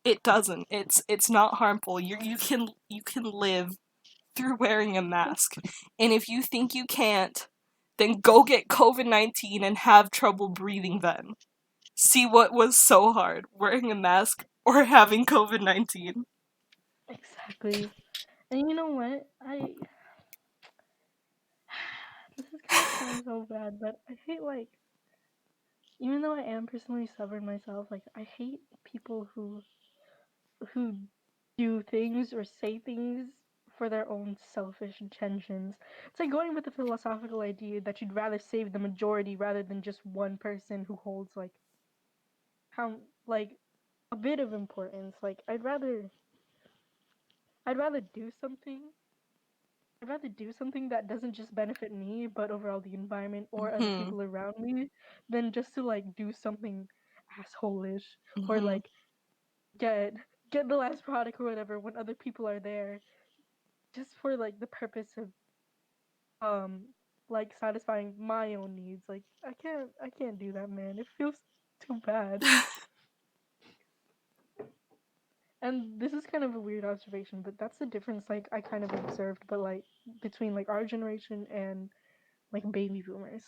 It doesn't. It's not harmful. You can live through wearing a mask. And if you think you can't, then go get COVID-19 and have trouble breathing then. See what was so hard, wearing a mask or having COVID-19. Exactly. And you know what? This is gonna sound so bad, but I hate, like, even though I am personally stubborn myself, like, I hate people who do things or say things for their own selfish intentions. It's like going with the philosophical idea that you'd rather save the majority rather than just one person who holds how like a bit of importance. Like, I'd rather do something. I'd rather do something that doesn't just benefit me, but overall the environment or other Hmm. people around me, than just to like do something assholish or Hmm. like get get the last product or whatever when other people are there, just for like the purpose of um like satisfying my own needs. Like, I can't do that, man. It feels too bad. And this is kind of a weird observation, but that's the difference, like, I kind of observed, but like between like our generation and like baby boomers.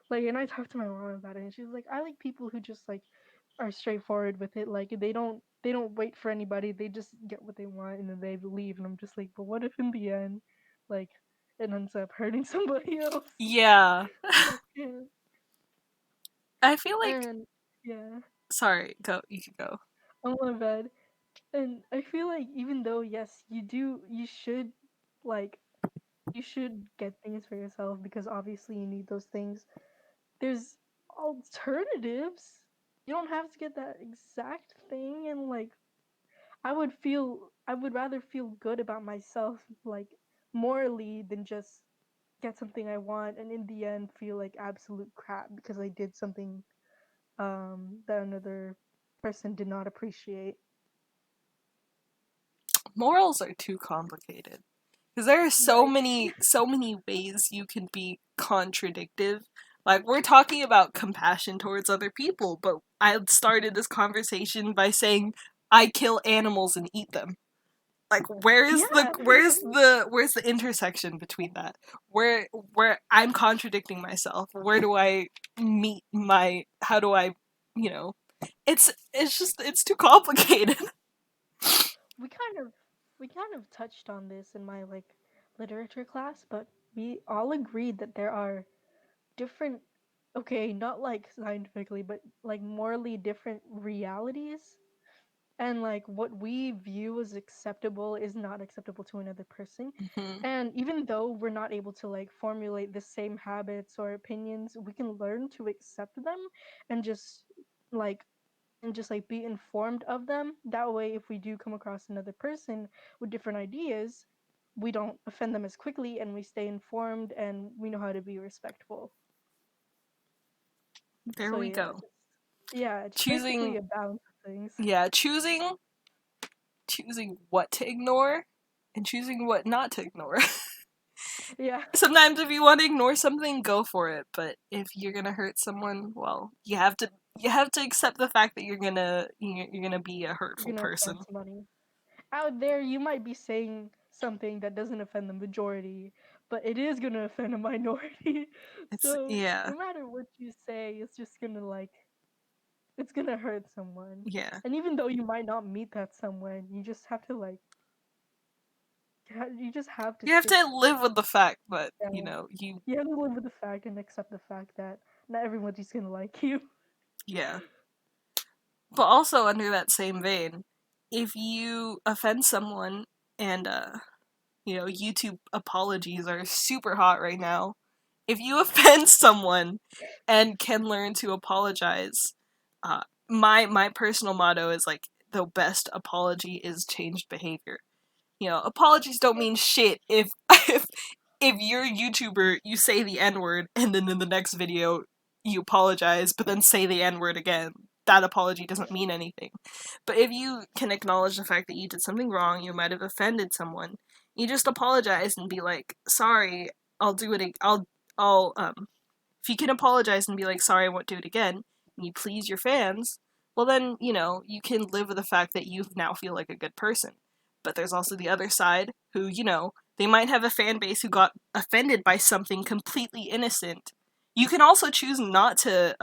Like, and I talked to my mom about it, and she was like, I like people who just like are straightforward with it. Like, they don't wait for anybody. They just get what they want and then they leave. And I'm just like, but what if in the end, like, it ends up hurting somebody else? Yeah. Yeah. I feel like And yeah. Sorry, go. You can go. Oh my bad. And I feel like even though yes, you should like you should get things for yourself because obviously you need those things. There's alternatives. You don't have to get that exact thing and like I would rather feel good about myself like morally than just get something I want and in the end feel like absolute crap because I did something that another person did not appreciate. Morals are too complicated because there are Yikes. so many ways you can be contradictive. Like we're talking about compassion towards other people, but I started this conversation by saying I kill animals and eat them. Like Yeah. where's the intersection between that? Where I'm contradicting myself? Where do I meet my? How do I, you know? It's just it's too complicated. we kind of we kind of touched on this in my like literature class, but we all agreed that there are different okay, not like scientifically, but like morally different realities and like what we view as acceptable is not acceptable to another person. Hmm. And even though we're not able to like formulate the same habits or opinions, we can learn to accept them and like just like be informed of them. That way if we do come across another person with different ideas, we don't offend them as quickly and we stay informed and we know how to be respectful. There So we go. yeah, it's basically Choosing, a balance of things. yeah, choosing what to ignore and choosing what not to ignore. Yeah, Sometimes if you want to ignore something, go for it. But if you're gonna hurt someone, well, you have to accept the fact that you're gonna be a you're hurtful gonna person. offend somebody out there. You might be saying something that doesn't offend the majority, but it is gonna offend a minority. It's So yeah, no matter what you say, it's just gonna like it's gonna hurt someone. yeah. And even though you might not meet that someone, you just have to like you just have to You have sit to live with the fact that down. you You have to live with the fact and accept the fact that not everyone's just gonna like you. yeah. But also under that same vein, if you offend someone and YouTube apologies are super hot right now. If you offend someone and can learn to apologize, my personal motto is like the best apology is changed behavior. Apologies don't mean shit if if you're a YouTuber, you say the N word and then in the next video you apologize, but then say the N word again. That apology doesn't mean anything. But if you can acknowledge the fact that you did something wrong, you might have offended someone, you just apologize and be like, "Sorry, I'll do it. I'll if you can apologize and be like, sorry, I won't do it again, and you please your fans, well, then, you can live with the fact that you now feel like a good person. But there's also the other side who, they might have a fan base who got offended by something completely innocent. You can also choose not to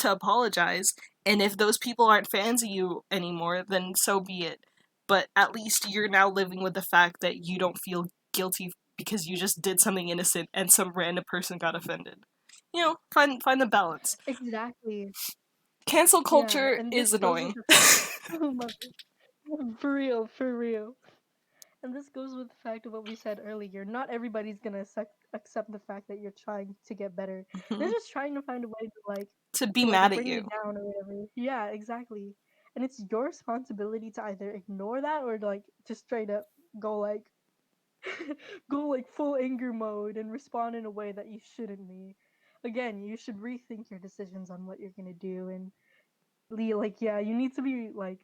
apologize, and if those people aren't fans of you anymore, then so be it. But at least you're now living with the fact that you don't feel guilty because you just did something innocent and some random person got offended. Find the balance. Exactly. Cancel Yeah, culture and is this goes with annoying. the fact. Oh my, for real, for real. And this goes with the fact of what we said earlier. Not everybody's gonna accept the fact that you're trying to get better. They're Mhm. just trying to find a way To be to like mad at bring you you. down or whatever. Yeah, exactly. And it's your responsibility to either ignore that or like just straight up go like go like full anger mode and respond in a way that you shouldn't be. Again, you should rethink your decisions on what you're gonna do and like yeah, you need to be like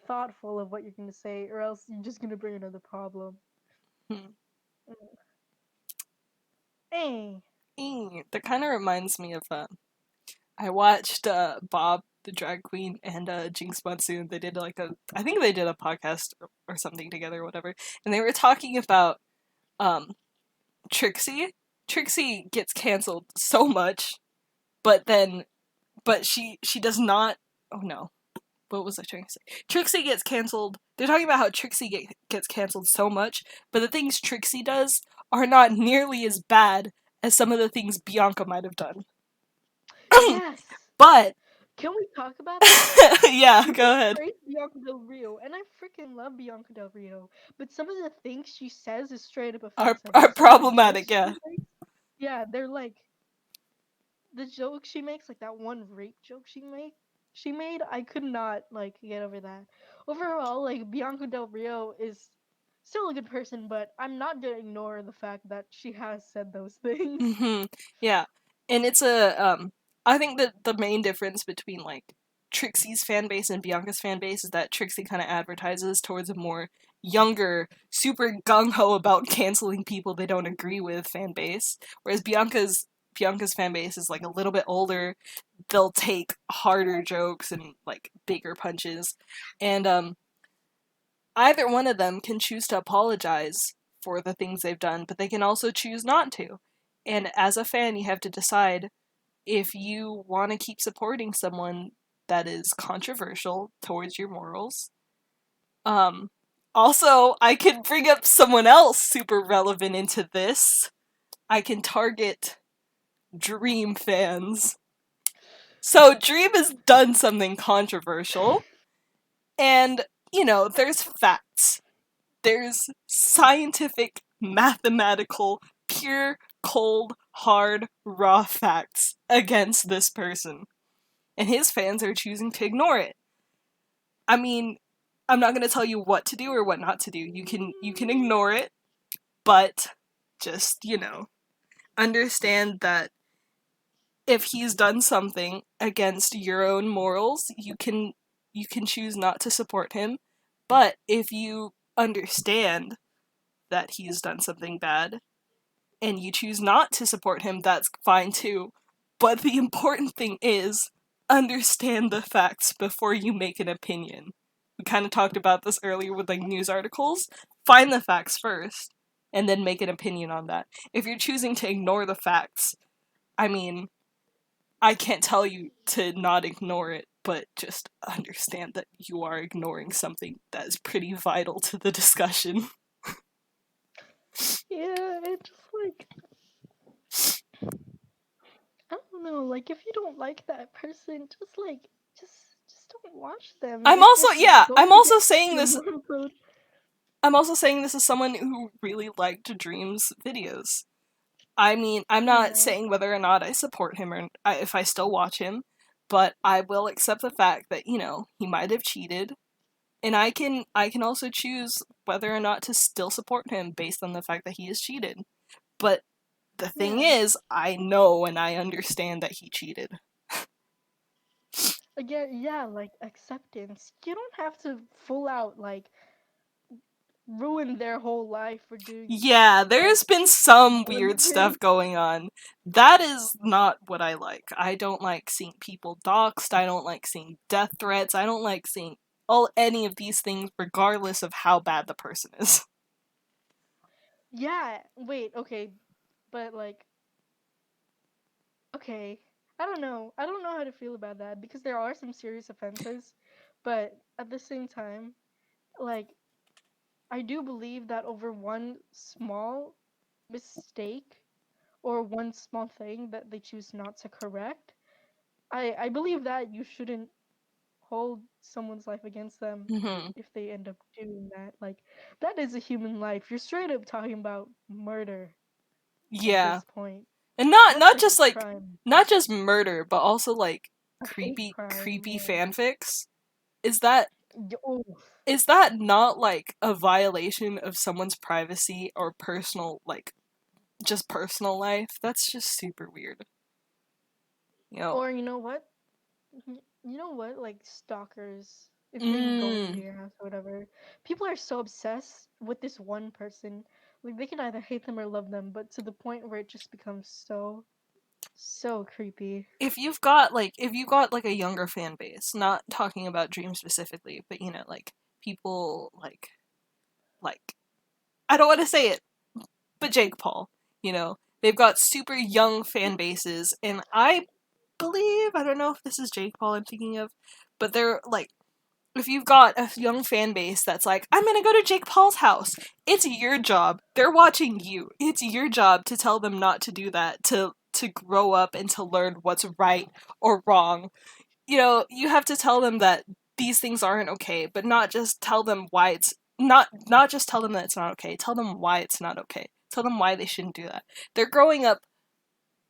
thoughtful of what you're gonna say, or else you're just gonna bring another problem. Hmm. Hey, That kind of reminds me of I watched Bob the drag queen and Jinx Monsoon. They did like I think they did a podcast or something together or whatever, and they were talking about um Trixie. Trixie gets canceled so much, but she does not. Oh no, what was I trying to say? Trixie gets canceled. They're talking about how gets canceled so much, but the things Trixie does are not nearly as bad as some of the things Bianca might have done. yes, But Can we talk about that? Yeah, People go ahead. praise Bianca Del Rio, and I freaking love Bianca Del Rio. But some of the things she says is straight up offensive, Are and some of the problematic, jokes yeah. she makes, yeah, they're like the jokes she makes, like that one rape joke she made. I could not like get over that. Overall, like Bianca Del Rio is still a good person, but I'm not gonna ignore the fact that she has said those things. Yeah. And it's a I think that the main difference between like Trixie's fan base and Bianca's fan base is that Trixie kind of advertises towards a more younger, super gung ho about canceling people they don't agree with fan base, whereas Bianca's fan base is like a little bit older. They'll take harder jokes and like bigger punches, and either one of them can choose to apologize for the things they've done, but they can also choose not to. And as a fan, you have to decide if you want to keep supporting someone that is controversial towards your morals. Um, Also, I could bring up someone else super relevant into this. I can target Dream fans. So, Dream has done something controversial, and, there's facts. There's scientific, mathematical, pure, cold, hard, raw facts against this person. And his fans are choosing to ignore it. I mean, I'm not going to tell you what to do or what not to do. You can ignore it, but just, understand that if he's done something against your own morals, you can choose not to support him. But if you understand that he's done something bad and you choose not to support him, that's fine too. But the important thing is understand the facts before you make an opinion. We kind of talked about this earlier with like news articles. Find the facts first and then make an opinion on that. If you're choosing to ignore the facts, I mean, I can't tell you to not ignore it, but just understand that you are ignoring something that is pretty vital to the discussion. Yeah, it's just like I don't know, like if you don't like that person, just don't watch them. I'm If also it's yeah, I'm going also against saying your this moral code. I'm also saying this as someone who really liked Dream's videos. I mean, I'm not Yeah. saying whether or not I support him or if I still watch him, but I will accept the fact that, he might have cheated, and I can also choose whether or not to still support him based on the fact that he has cheated. But the thing Yeah. is, I know and I understand that he cheated. Again, yeah, like acceptance. You don't have to full out like ruin their whole life for doing Yeah, like there's been some one weird stuff thing. going on. That is not what I like. I don't like seeing people doxxed. I don't like seeing death threats. I don't like seeing any of these things, regardless of how bad the person is. Yeah, wait, okay, but like okay, I don't know. I don't know how to feel about that because there are some serious offenses, but at the same time, like I do believe that over one small mistake or one small thing that they choose not to correct, I believe that you shouldn't hold someone's life against them Hmm. if they end up doing that. Like that is a human life. You're straight up talking about murder at Yeah, this point. and not That's not like a just like crime, not just murder, but also like a hate creepy crime. creepy Yeah. fanfics. Is that Oh, is that not like a violation of someone's privacy or personal like just personal life? That's just super weird. You know. or you know what? You know what? Like stalkers, if they go into Mm. your house or whatever, people are so obsessed with this one person. Like they can either hate them or love them, but to the point where it just becomes so creepy. If you've got like a younger fan base, not talking about Dream specifically, but like people like I don't want to say it, but Jake Paul, they've got super young fan bases, and I don't know if this is Jake Paul I'm thinking of, but they're like, if you've got a young fan base that's like, I'm gonna go to Jake Paul's house, it's your job. They're watching you. It's your job to tell them not to do that, to grow up and to learn what's right or wrong. you have to tell them that these things aren't okay, but not just tell them why it's not just tell them that it's not okay. Tell them why it's not okay. Tell them why they shouldn't do that. They're growing up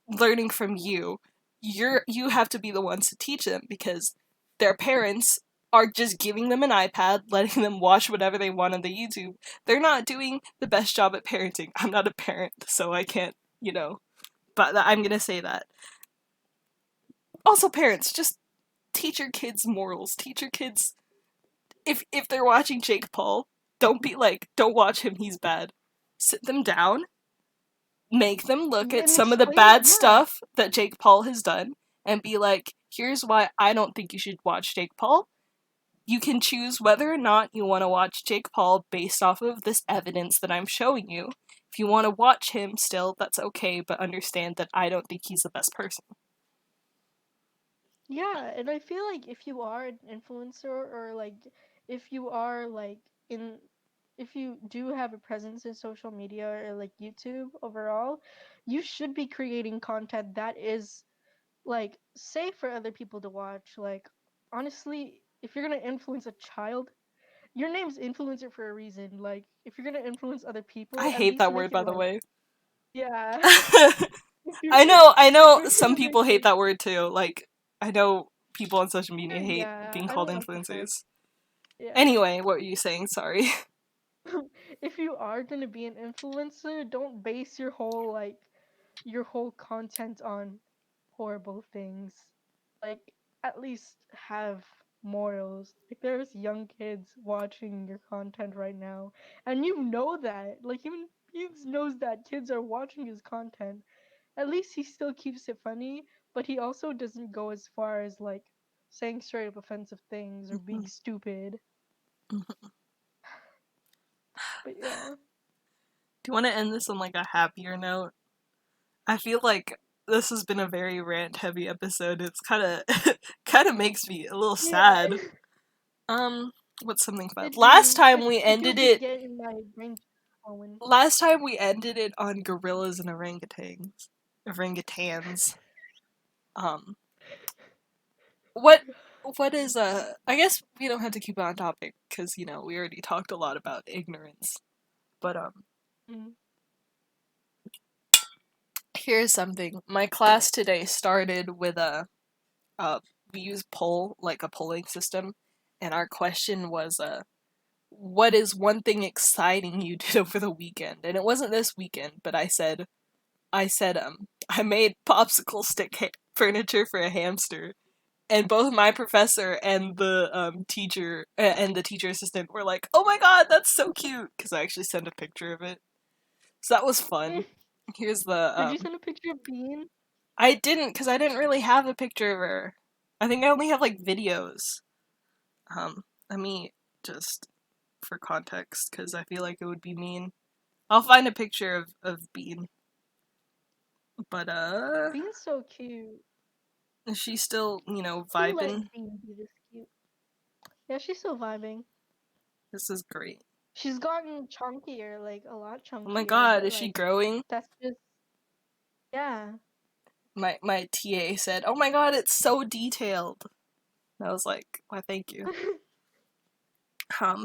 learning from you. You have to be the ones to teach them because their parents are just giving them an iPad, letting them watch whatever they want on the YouTube. They're not doing the best job at parenting. I'm not a parent, so I can't, but I'm going to say that. Also parents, just teach your kids morals. Teach your kids if they're watching Jake Paul, don't be like, don't watch him, he's bad. Sit them down, make them look at and some of the explain it. bad Yeah, stuff that Jake Paul has done and be like, here's why I don't think you should watch Jake Paul. You can choose whether or not you want to watch Jake Paul based off of this evidence that I'm showing you. If you want to watch him still, that's okay, but understand that I don't think he's the best person. yeah, and I feel like if you are an influencer or like if you are like in if you do have a presence in social media or like YouTube overall, you should be creating content that is like safe for other people to watch. Like honestly, if you're gonna influence a child, your name's influencer for a reason. Like if you're gonna influence other I people, at hate least that make word, it by the like way. yeah. if I you're know, I if know you're some gonna make people hate it that word too. Like, I know people on social media hate yeah, being I called don't like the term. influencers. Yeah. Anyway, what were you saying? Sorry. If you are gonna be an influencer, don't base your whole content on horrible things. Like at least have morals. Like there's young kids watching your content right now, and you know that. Like even he knows that kids are watching his content. At least he still keeps it funny, but he also doesn't go as far as like saying straight up offensive things or being stupid. But yeah. Do you want to end this on like a happier note? I feel like this has been a very rant heavy episode. It's kind of kind of makes me a little Yeah. sad. Um, what's something fun? It do. I feel like it's getting my brain going. Last time we ended it on gorillas and orangutans. Orangutans. Um, what what is I guess we don't have to keep it on topic because we already talked a lot about ignorance. But Mm. here's something. My class today started with we use poll, like a polling system, and our question was what is one thing exciting you did over the weekend? And it wasn't this weekend, but I said I made popsicle stick furniture for a hamster. And both my professor and the teacher and the teacher assistant were like, "Oh my god, that's so cute!" Because I actually sent a picture of it, so that was fun. Here's the Did you send a picture of Bean? I didn't because I didn't really have a picture of her. I think I only have like videos. Let me just for context because I feel like it would be mean. I'll find a picture of Bean, but Bean's so cute. is she still Who let vibing? Bean be this cute? Yeah, she's still vibing. This is great. She's gotten chunkier, like a lot Oh my chunkier, god, but is she like growing? that's just yeah. My TA said, "Oh my god, it's so detailed." And I was like, "Why, thank you."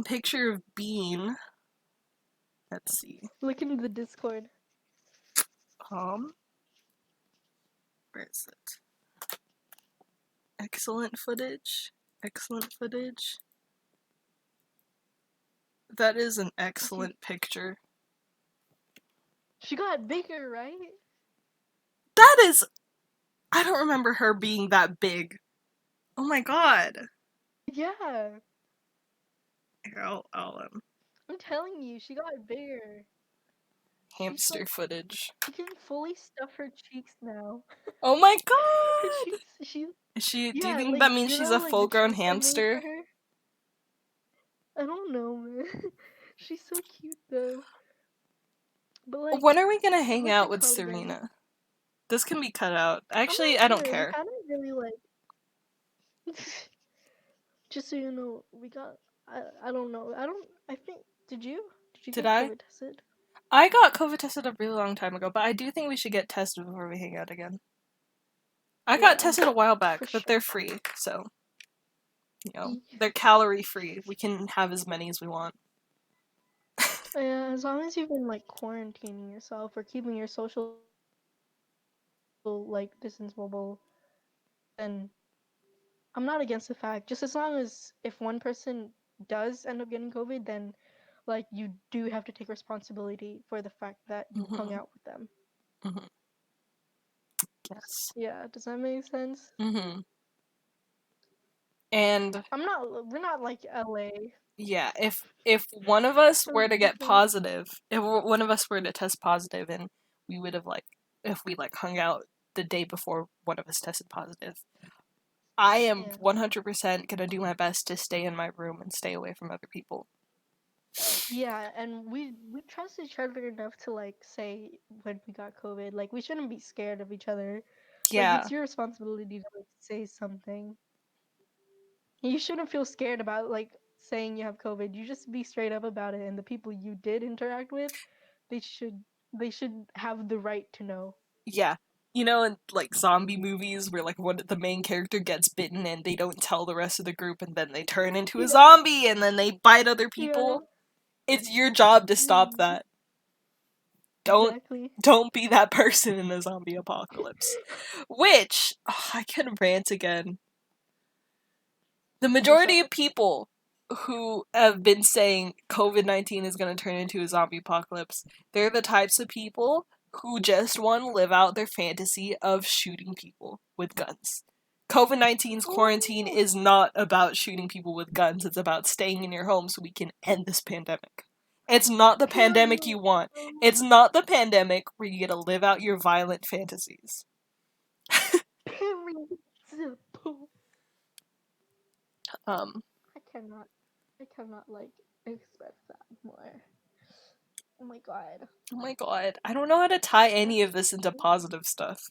Picture of Bean. Let's see. Look into the Discord. Um, where is it? Excellent footage. Excellent footage. That is an excellent picture. She got bigger, right? That is. I don't remember her being that big. Oh my god. Yeah. Here, I'll I'm telling you, she got bigger. She's hamster like footage. she can fully stuff her cheeks now. Oh my Her god. cheeks, she Is she? Do you yeah, think like that means she's a like the full-grown treats I made for hamster? her. I don't know, man. She's so cute though. But When like, are we gonna hang what's out it with called again? Serena? This can be cut out. I'm Actually, not I don't sure. We care. kind of really like. Just so you know, we got. I don't know. I don't. I think. Did you Did get I? COVID tested? I got COVID tested a really long time ago, but I do think we should get tested before we hang out again. I got Yeah, tested a while for back, but sure. they're free, so they're calorie free. We can have as many as we want. Yeah, as long as you've been like quarantining yourself or keeping your social like distance mobile, then I'm not against the fact. Just as long as if one person does end up getting COVID, then like you do have to take responsibility for the fact that you hung Mm-hmm. out with them. Mm-hmm. Yes. Yeah, does that make sense? Mm-hmm. And I'm not. We're not like LA. yeah, if one of us We're were to get different. positive, if one of us were to test positive, and we would have like, if we like hung out the day before one of us tested positive, I am Yeah. 100% gonna do my best to stay in my room and stay away from other people. Yeah, and we trust each other enough to like say when we got COVID, like we shouldn't be scared of each other. Like Yeah, it's your responsibility to like say something. You shouldn't feel scared about like saying you have COVID. You just be straight up about it, and the people you did interact with, they should they should have the right to know. yeah. You know, in like zombie movies where like one the main character gets bitten and they don't tell the rest of the group, and then they turn into a Yeah, zombie and then they bite other yeah, people. It's your job to stop mm, that. Don't exactly. don't be that person in a zombie apocalypse. Which I can rant again. The What's up? majority of people who have been saying COVID-19 is going to turn into a zombie apocalypse, they're the types of people who just want to live out their fantasy of shooting people with guns. COVID 19's quarantine Oh, is not about shooting people with guns, it's about staying in your home so we can end this pandemic. It's not the pandemic period. you want. It's not the pandemic where you get to live out your violent fantasies. Period. Simple. Um, I cannot. I cannot like express that more. Oh my god. oh my god, I don't know how to tie any of this into positive stuff.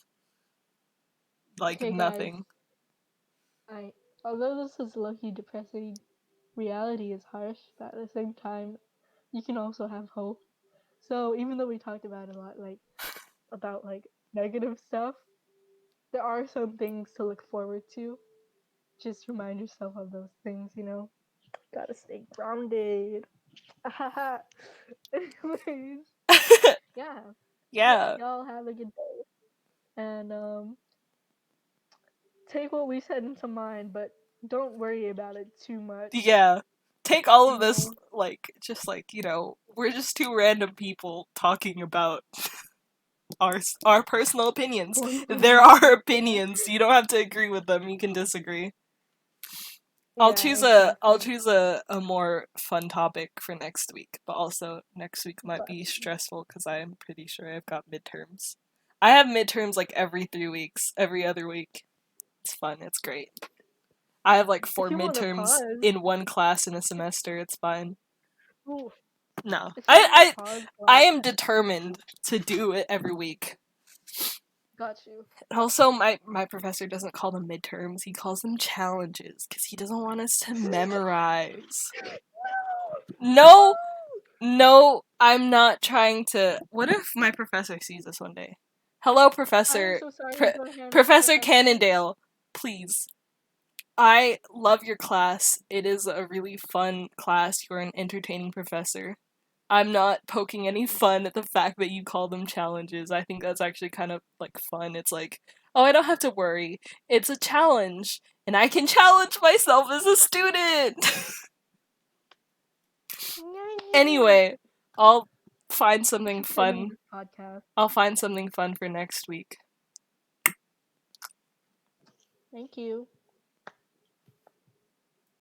Like Okay, guys. nothing. I although this is low-key depressing, reality is harsh, but at the same time, you can also have hope. So even though we talked about a lot, like about like negative stuff, there are some things to look forward to. Just remind yourself of those things, you know. Gotta stay grounded. Anyways, yeah. Yeah. Y'all have a good day. And take what we said into mind, but don't worry about it too much. Yeah. Take all You of this know, like just like, we're just two random people talking about our personal opinions. There wondering. are Yeah. opinions. You don't have to agree with them. You can disagree. Yeah, I'll exactly. choose a more fun topic for next week, but also next week might Got be you. stressful cuz I'm pretty sure I've got midterms. I have midterms like every 3 weeks, every other week. It's fun. It's great. I have like If 4 you want to midterms pause, in one class in a semester. It's fine. ooh, No. if you want to I pause, I like, am determined to do it every week. got you. Also, my professor doesn't call them midterms. He calls them challenges because he doesn't want us to memorize. No, no, I'm not trying to. What if my professor sees this one day? Hello, I am Professor. so sorry. Pro- Go ahead, Professor Professor. Cannondale, please. I love your class. It is a really fun class. You're an entertaining professor. I'm not poking any fun at the fact that you call them challenges. I think that's actually kind of like fun. It's like, oh, I don't have to worry. It's a challenge, and I can challenge myself as a student. Anyway, I'll find We something should end fun. this podcast. I'll find something fun for next week. Thank you.